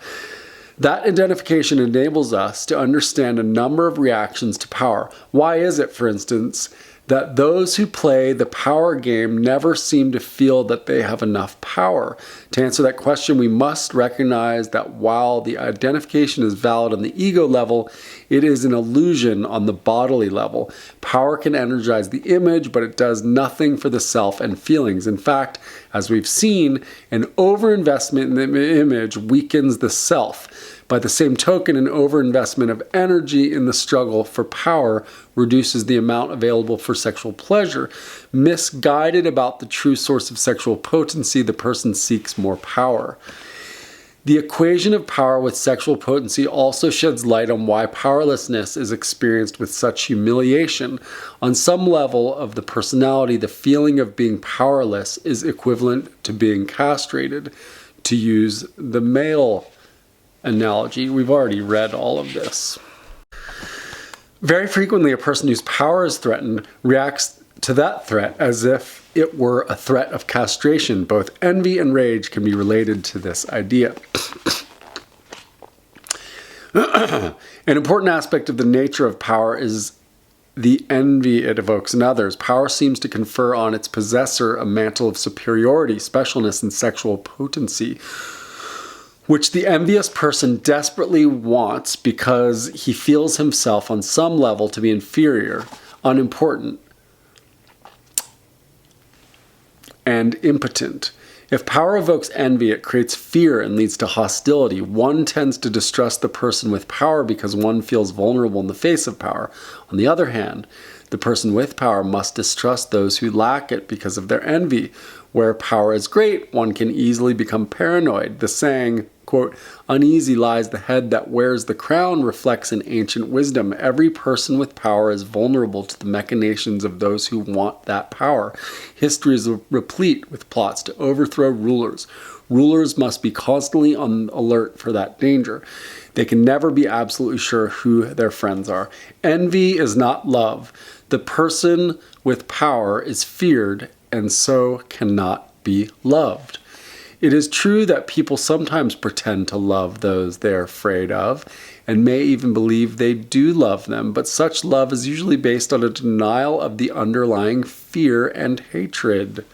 That identification enables us to understand a number of reactions to power. Why is it, for instance, that those who play the power game never seem to feel that they have enough power? To answer that question, we must recognize that while the identification is valid on the ego level, it is an illusion on the bodily level. Power can energize the image, but it does nothing for the self and feelings. In fact, as we've seen, an overinvestment in the image weakens the self. By the same token, an overinvestment of energy in the struggle for power reduces the amount available for sexual pleasure. Misguided about the true source of sexual potency, the person seeks more power. The equation of power with sexual potency also sheds light on why powerlessness is experienced with such humiliation. On some level of the personality, the feeling of being powerless is equivalent to being castrated. To use the male analogy, we've already read all of this. Very frequently, a person whose power is threatened reacts to that threat as if it were a threat of castration. Both envy and rage can be related to this idea. An important aspect of the nature of power is the envy it evokes in others. Power seems to confer on its possessor a mantle of superiority, specialness, and sexual potency, which the envious person desperately wants because he feels himself on some level to be inferior, unimportant, and impotent. If power evokes envy, it creates fear and leads to hostility. One tends to distrust the person with power because one feels vulnerable in the face of power. On the other hand, the person with power must distrust those who lack it because of their envy. Where power is great, one can easily become paranoid. The saying, quote, "Uneasy lies the head that wears the crown," reflects an ancient wisdom. Every person with power is vulnerable to the machinations of those who want that power. History is replete with plots to overthrow rulers. Rulers must be constantly on alert for that danger. They can never be absolutely sure who their friends are. Envy is not love. The person with power is feared and so cannot be loved. It is true that people sometimes pretend to love those they're afraid of and may even believe they do love them, but such love is usually based on a denial of the underlying fear and hatred.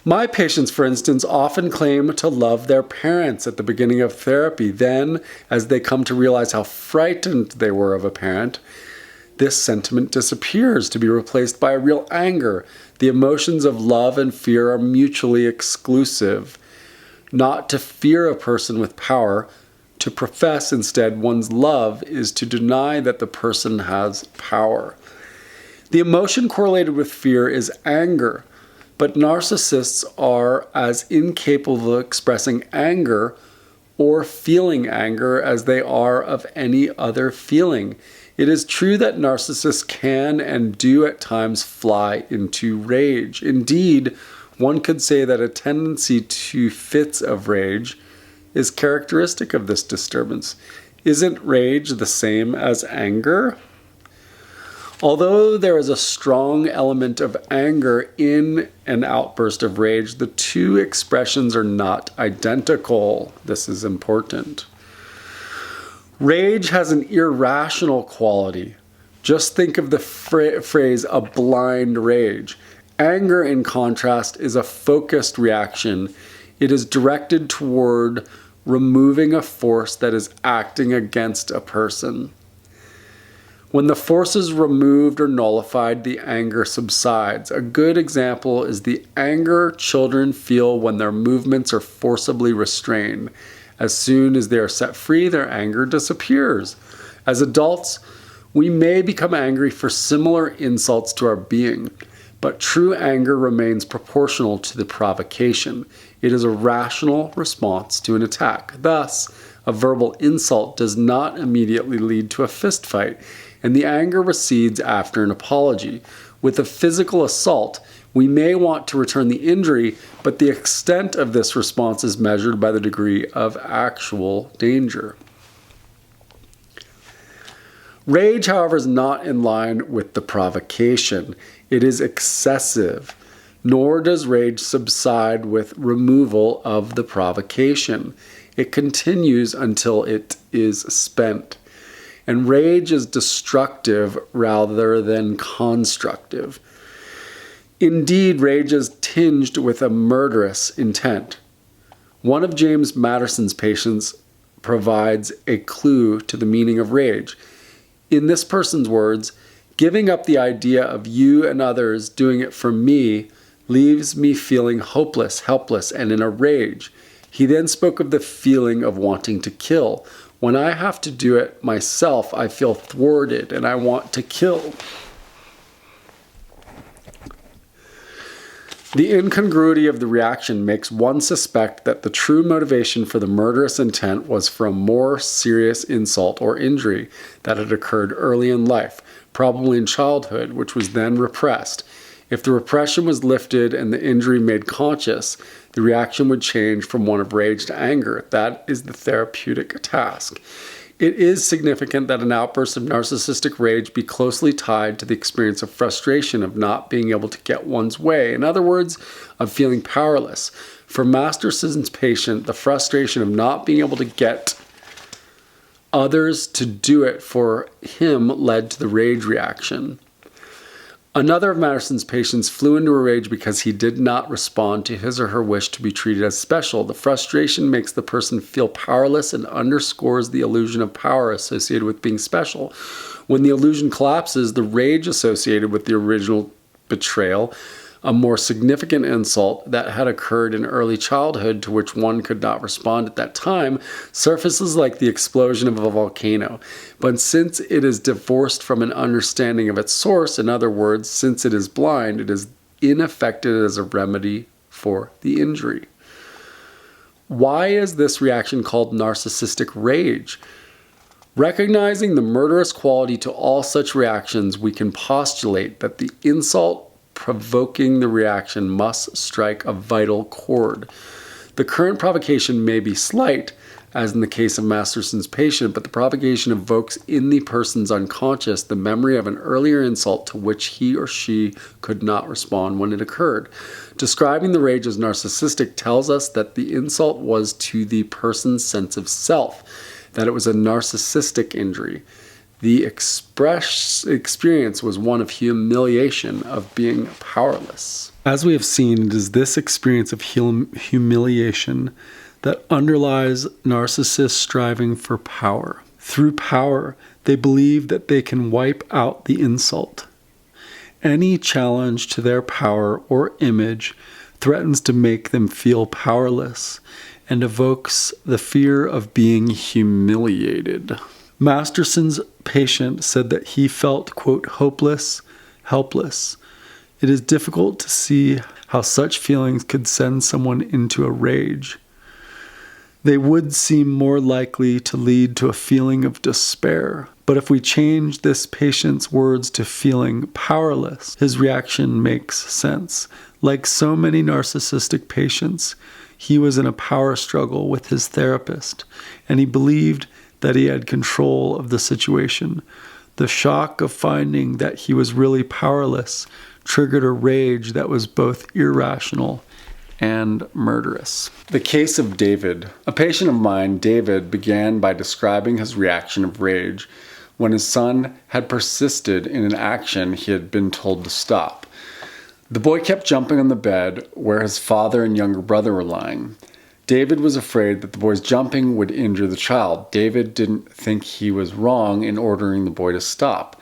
My patients, for instance, often claim to love their parents at the beginning of therapy. Then, as they come to realize how frightened they were of a parent, this sentiment disappears to be replaced by a real anger. The emotions of love and fear are mutually exclusive. Not to fear a person with power, to profess instead one's love is to deny that the person has power. The emotion correlated with fear is anger, but narcissists are as incapable of expressing anger or feeling anger as they are of any other feeling. It is true that narcissists can and do at times fly into rage. Indeed, one could say that a tendency to fits of rage is characteristic of this disturbance. Isn't rage the same as anger? Although there is a strong element of anger in an outburst of rage, the two expressions are not identical. This is important. Rage has an irrational quality. Just think of the phrase, a blind rage. Anger, in contrast, is a focused reaction. It is directed toward removing a force that is acting against a person. When the force is removed or nullified, the anger subsides. A good example is the anger children feel when their movements are forcibly restrained. As soon as they are set free, their anger disappears. As adults, we may become angry for similar insults to our being, but true anger remains proportional to the provocation. It is a rational response to an attack. Thus, a verbal insult does not immediately lead to a fist fight, and the anger recedes after an apology. With a physical assault, we may want to return the injury, but the extent of this response is measured by the degree of actual danger. Rage, however, is not in line with the provocation. It is excessive, nor does rage subside with removal of the provocation. It continues until it is spent. And rage is destructive rather than constructive. Indeed, rage is tinged with a murderous intent. One of James Madison's patients provides a clue to the meaning of rage. In this person's words, "Giving up the idea of you and others doing it for me leaves me feeling hopeless, helpless, and in a rage." He then spoke of the feeling of wanting to kill. "When I have to do it myself, I feel thwarted and I want to kill." The incongruity of the reaction makes one suspect that the true motivation for the murderous intent was for a more serious insult or injury that had occurred early in life, probably in childhood, which was then repressed. If the repression was lifted and the injury made conscious, The reaction would change from one of rage to anger. That is the therapeutic task. It is significant that an outburst of narcissistic rage be closely tied to the experience of frustration of not being able to get one's way. In other words, of feeling powerless. For Masterson's patient, the frustration of not being able to get others to do it for him led to the rage reaction. Another of Matterson's patients flew into a rage because he did not respond to his or her wish to be treated as special. The frustration makes the person feel powerless and underscores the illusion of power associated with being special. When the illusion collapses, the rage associated with the original betrayal, a more significant insult that had occurred in early childhood to which one could not respond at that time, surfaces like the explosion of a volcano. But since it is divorced from an understanding of its source, in other words, since it is blind, it is ineffective as a remedy for the injury. Why is this reaction called narcissistic rage? Recognizing the murderous quality to all such reactions, we can postulate that the insult provoking the reaction must strike a vital chord. The current provocation may be slight, as in the case of Masterson's patient, but the provocation evokes in the person's unconscious the memory of an earlier insult to which he or she could not respond when it occurred. Describing the rage as narcissistic tells us that the insult was to the person's sense of self, that it was a narcissistic injury. The experience was one of humiliation, of being powerless. As we have seen, it is this experience of humiliation that underlies narcissists striving for power. Through power, they believe that they can wipe out the insult. Any challenge to their power or image threatens to make them feel powerless and evokes the fear of being humiliated. Masterson's patient said that he felt, quote, hopeless, helpless. It is difficult to see how such feelings could send someone into a rage. They would seem more likely to lead to a feeling of despair. But if we change this patient's words to feeling powerless, his reaction makes sense. Like so many narcissistic patients, he was in a power struggle with his therapist, and he believed that he had control of the situation. The shock of finding that he was really powerless triggered a rage that was both irrational and murderous. The case of David. A patient of mine, David, began by describing his reaction of rage when his son had persisted in an action he had been told to stop. The boy kept jumping on the bed where his father and younger brother were lying. David was afraid that the boy's jumping would injure the child. David didn't think he was wrong in ordering the boy to stop.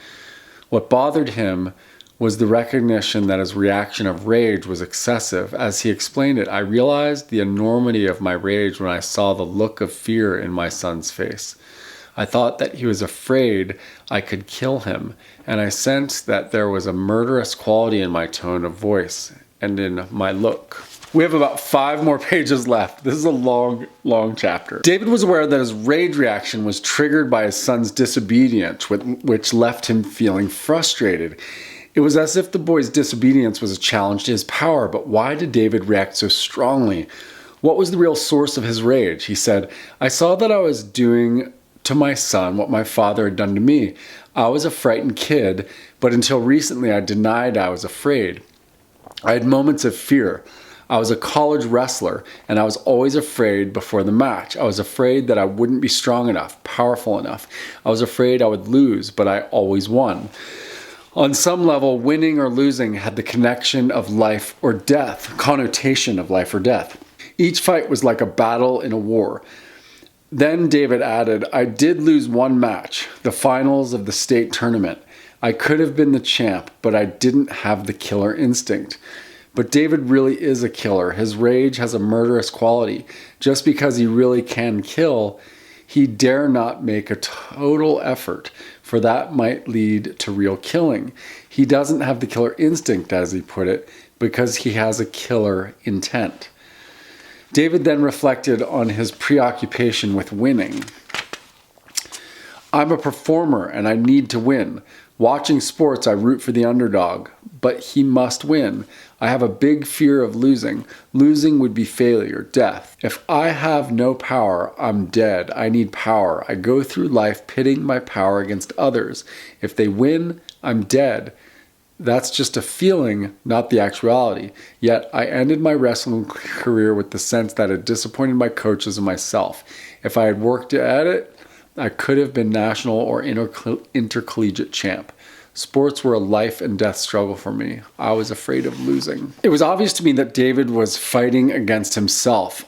What bothered him was the recognition that his reaction of rage was excessive. As he explained it, I realized the enormity of my rage when I saw the look of fear in my son's face. I thought that he was afraid I could kill him, and I sensed that there was a murderous quality in my tone of voice and in my look. We have about 5 more pages left. This is a long, long chapter. David was aware that his rage reaction was triggered by his son's disobedience, which left him feeling frustrated. It was as if the boy's disobedience was a challenge to his power, but why did David react so strongly? What was the real source of his rage? He said, I saw that I was doing to my son what my father had done to me. I was a frightened kid, but until recently I denied I was afraid. I had moments of fear. I was a college wrestler, and I was always afraid before the match. I was afraid that I wouldn't be strong enough, powerful enough. I was afraid I would lose, but I always won. On some level, winning or losing had the connotation of life or death. Each fight was like a battle in a war. Then David added, I did lose one match, the finals of the state tournament. I could have been the champ, but I didn't have the killer instinct. But David really is a killer. His rage has a murderous quality. Just because he really can kill, he dare not make a total effort, for that might lead to real killing. He doesn't have the killer instinct, as he put it, because he has a killer intent. David then reflected on his preoccupation with winning. I'm a performer and I need to win. Watching sports, I root for the underdog, but he must win. I have a big fear of losing. Losing would be failure, death. If I have no power, I'm dead. I need power. I go through life pitting my power against others. If they win, I'm dead. That's just a feeling, not the actuality. Yet I ended my wrestling career with the sense that it disappointed my coaches and myself. If I had worked at it, I could have been national or intercollegiate champ. Sports were a life and death struggle for me. I was afraid of losing. It was obvious to me that David was fighting against himself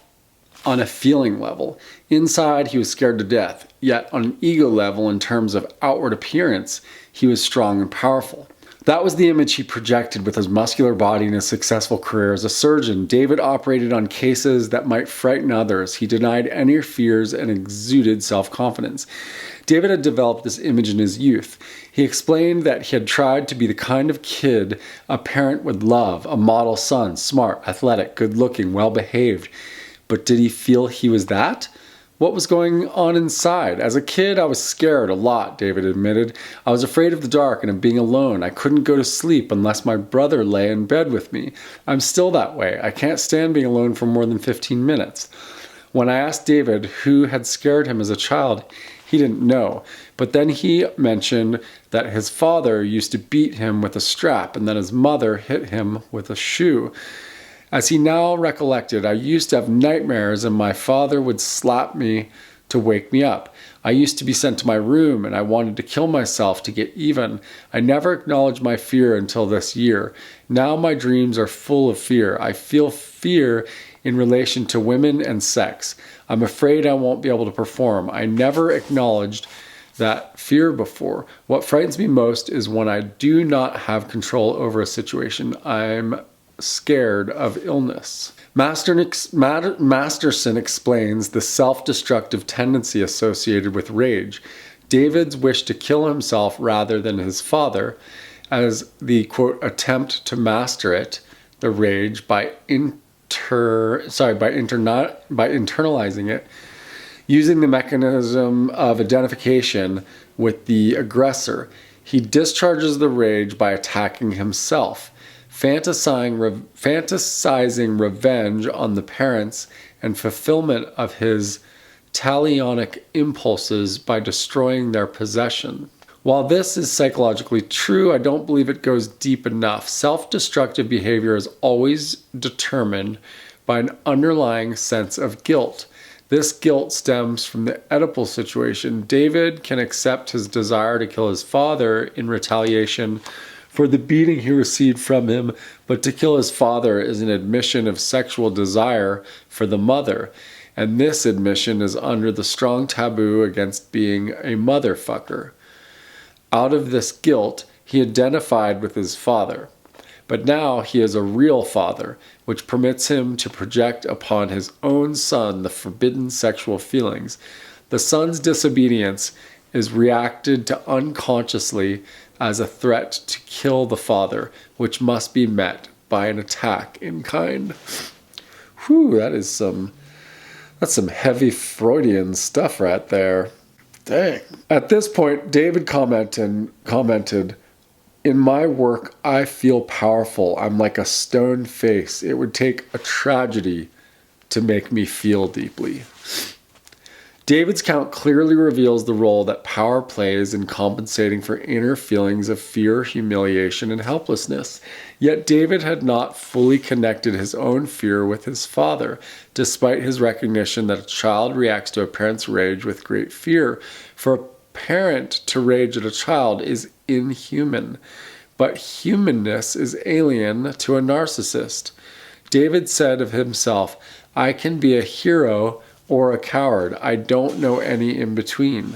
on a feeling level. Inside, he was scared to death. Yet on an ego level, in terms of outward appearance, he was strong and powerful. That was the image he projected with his muscular body and his successful career as a surgeon. David operated on cases that might frighten others. He denied any fears and exuded self-confidence. David had developed this image in his youth. He explained that he had tried to be the kind of kid a parent would love, a model son, smart, athletic, good-looking, well-behaved. But did he feel he was that? What was going on inside? As a kid, I was scared a lot, David admitted. I was afraid of the dark and of being alone. I couldn't go to sleep unless my brother lay in bed with me. I'm still that way. I can't stand being alone for more than 15 minutes. When I asked David who had scared him as a child, he didn't know. But then he mentioned that his father used to beat him with a strap and that his mother hit him with a shoe. As he now recollected, I used to have nightmares and my father would slap me to wake me up. I used to be sent to my room and I wanted to kill myself to get even. I never acknowledged my fear until this year. Now my dreams are full of fear. I feel fear in relation to women and sex. I'm afraid I won't be able to perform. I never acknowledged that fear before. What frightens me most is when I do not have control over a situation. I'm scared of illness. Masterson explains the self-destructive tendency associated with rage. David's wish to kill himself rather than his father, as the quote attempt to master it, the rage by internalizing it, using the mechanism of identification with the aggressor. He discharges the rage by attacking himself, fantasizing revenge on the parents and fulfillment of his talionic impulses by destroying their possession. While this is psychologically true, I don't believe it goes deep enough. Self-destructive behavior is always determined by an underlying sense of guilt. This guilt stems from the Oedipal situation. David can accept his desire to kill his father in retaliation for the beating he received from him, but to kill his father is an admission of sexual desire for the mother, and this admission is under the strong taboo against being a motherfucker. Out of this guilt, he identified with his father, but now he is a real father, which permits him to project upon his own son the forbidden sexual feelings. The son's disobedience is reacted to unconsciously as a threat to kill the father, which must be met by an attack in kind. Whew, that's some heavy Freudian stuff right there. Dang. At this point, David commented, "In my work, I feel powerful. I'm like a stone face. It would take a tragedy to make me feel deeply." David's count clearly reveals the role that power plays in compensating for inner feelings of fear, humiliation, and helplessness. Yet David had not fully connected his own fear with his father, despite his recognition that a child reacts to a parent's rage with great fear. For a parent to rage at a child is inhuman, but humanness is alien to a narcissist. David said of himself, "I can be a hero or a coward. I don't know any in-between.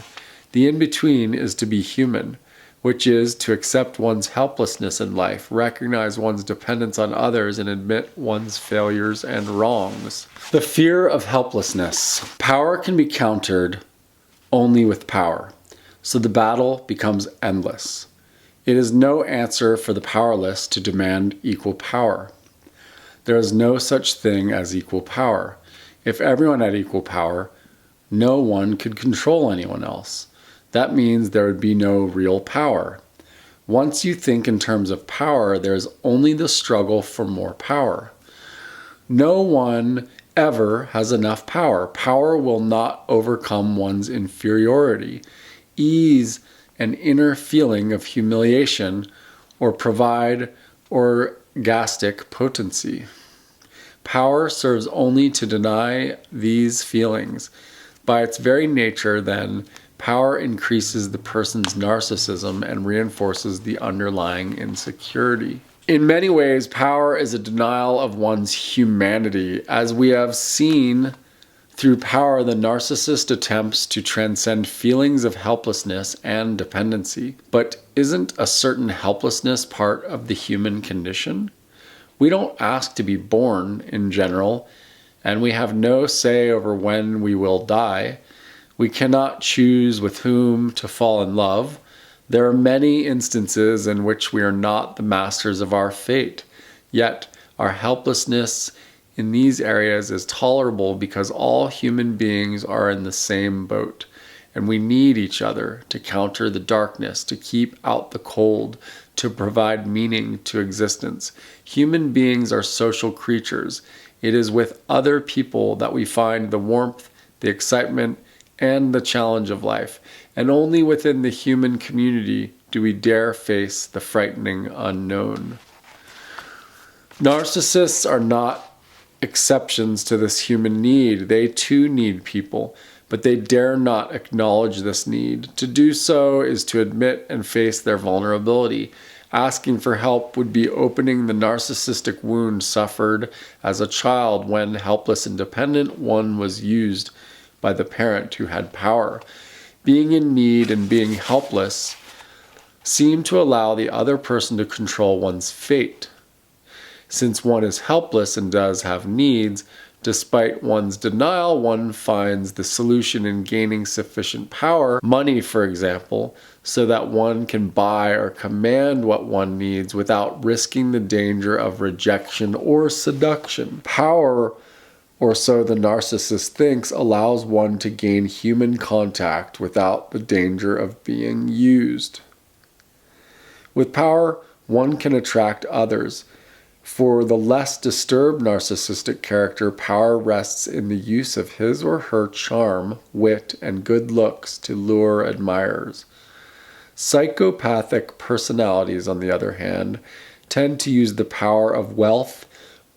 The in-between is to be human, which is to accept one's helplessness in life, recognize one's dependence on others, and admit one's failures and wrongs." The fear of helplessness. Power can be countered only with power, so the battle becomes endless. It is no answer for the powerless to demand equal power. There is no such thing as equal power. If everyone had equal power, no one could control anyone else. That means there would be no real power. Once you think in terms of power, there's only the struggle for more power. No one ever has enough power. Power will not overcome one's inferiority, ease an inner feeling of humiliation, or provide orgastic potency. Power serves only to deny these feelings. By its very nature, then, power increases the person's narcissism and reinforces the underlying insecurity. In many ways, power is a denial of one's humanity. As we have seen, through power, the narcissist attempts to transcend feelings of helplessness and dependency. But isn't a certain helplessness part of the human condition? We don't ask to be born in general, and we have no say over when we will die. We cannot choose with whom to fall in love. There are many instances in which we are not the masters of our fate, yet our helplessness in these areas is tolerable because all human beings are in the same boat, and we need each other to counter the darkness, to keep out the cold, to provide meaning to existence. Human beings are social creatures. It is with other people that we find the warmth, the excitement, and the challenge of life. And only within the human community do we dare face the frightening unknown. Narcissists are not exceptions to this human need. They too need people, but they dare not acknowledge this need. To do so is to admit and face their vulnerability. Asking for help would be opening the narcissistic wound suffered as a child when, helpless and dependent, one was used by the parent who had power. Being in need and being helpless seem to allow the other person to control one's fate. Since one is helpless and does have needs, despite one's denial, one finds the solution in gaining sufficient power, money for example, so that one can buy or command what one needs without risking the danger of rejection or seduction. Power, or so the narcissist thinks, allows one to gain human contact without the danger of being used. With power, one can attract others. For the less disturbed narcissistic character, power rests in the use of his or her charm, wit, and good looks to lure admirers. Psychopathic personalities, on the other hand, tend to use the power of wealth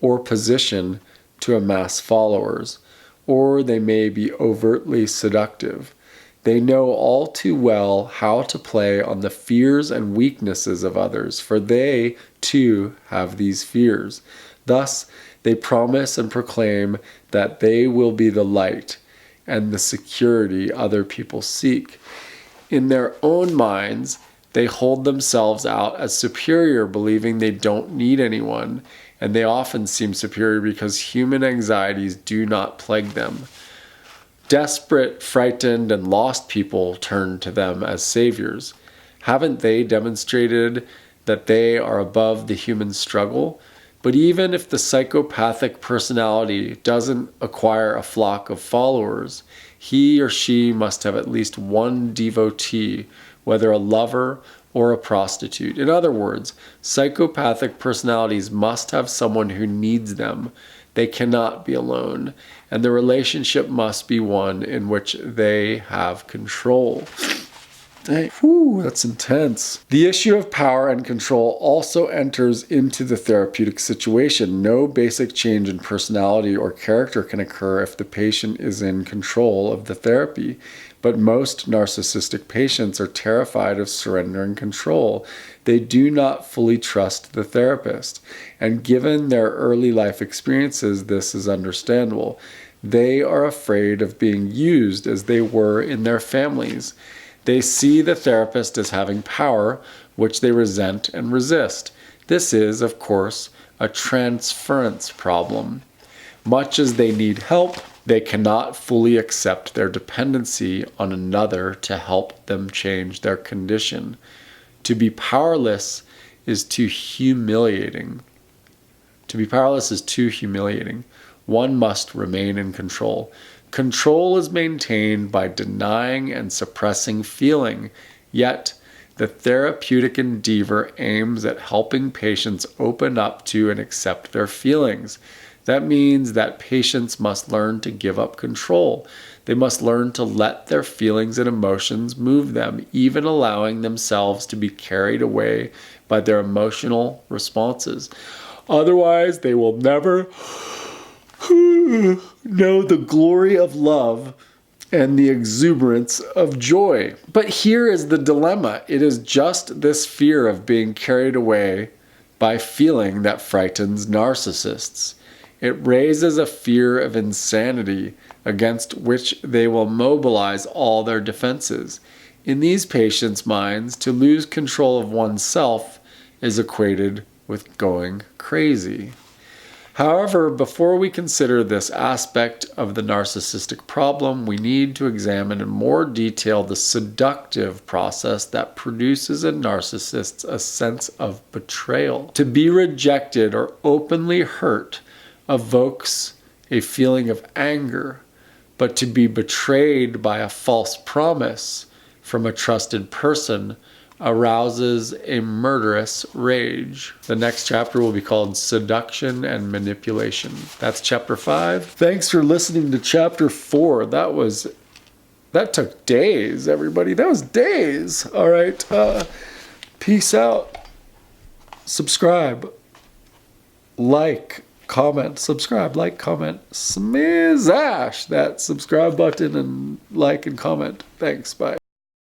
or position to amass followers, or they may be overtly seductive. They know all too well how to play on the fears and weaknesses of others, for they, too, have these fears. Thus, they promise and proclaim that they will be the light and the security other people seek. In their own minds, they hold themselves out as superior, believing they don't need anyone, and they often seem superior because human anxieties do not plague them. Desperate, frightened, and lost people turn to them as saviors. Haven't they demonstrated that they are above the human struggle? But even if the psychopathic personality doesn't acquire a flock of followers, he or she must have at least one devotee, whether a lover or a prostitute. In other words, psychopathic personalities must have someone who needs them. They cannot be alone, and the relationship must be one in which they have control. Dang, whew, that's intense. The issue of power and control also enters into the therapeutic situation. No basic change in personality or character can occur if the patient is in control of the therapy. But most narcissistic patients are terrified of surrendering control. They do not fully trust the therapist. And given their early life experiences, this is understandable. They are afraid of being used as they were in their families. They see the therapist as having power, which they resent and resist. This is, of course, a transference problem. Much as they need help, they cannot fully accept their dependency on another to help them change their condition. To be powerless is too humiliating. One must remain in control. Control is maintained by denying and suppressing feeling, yet The therapeutic endeavor aims at helping patients open up to and accept their feelings. That means that patients must learn to give up control. They must learn to let their feelings and emotions move them, even allowing themselves to be carried away by their emotional responses. Otherwise, they will never know the glory of love and the exuberance of joy. But here is the dilemma. It is just this fear of being carried away by feeling that frightens narcissists. It raises a fear of insanity against which they will mobilize all their defenses. In these patients' minds, to lose control of oneself is equated with going crazy. However, before we consider this aspect of the narcissistic problem, we need to examine in more detail the seductive process that produces in narcissists a sense of betrayal. To be rejected or openly hurt evokes a feeling of anger, but to be betrayed by a false promise from a trusted person arouses a murderous rage. The next chapter will be called Seduction and Manipulation. That's chapter 5. Thanks for listening to chapter 4. That took days, everybody. That was days. All right. Peace out. Subscribe. Like. Comment. Subscribe. Like. Comment. Smash that subscribe button and like and comment. Thanks. Bye.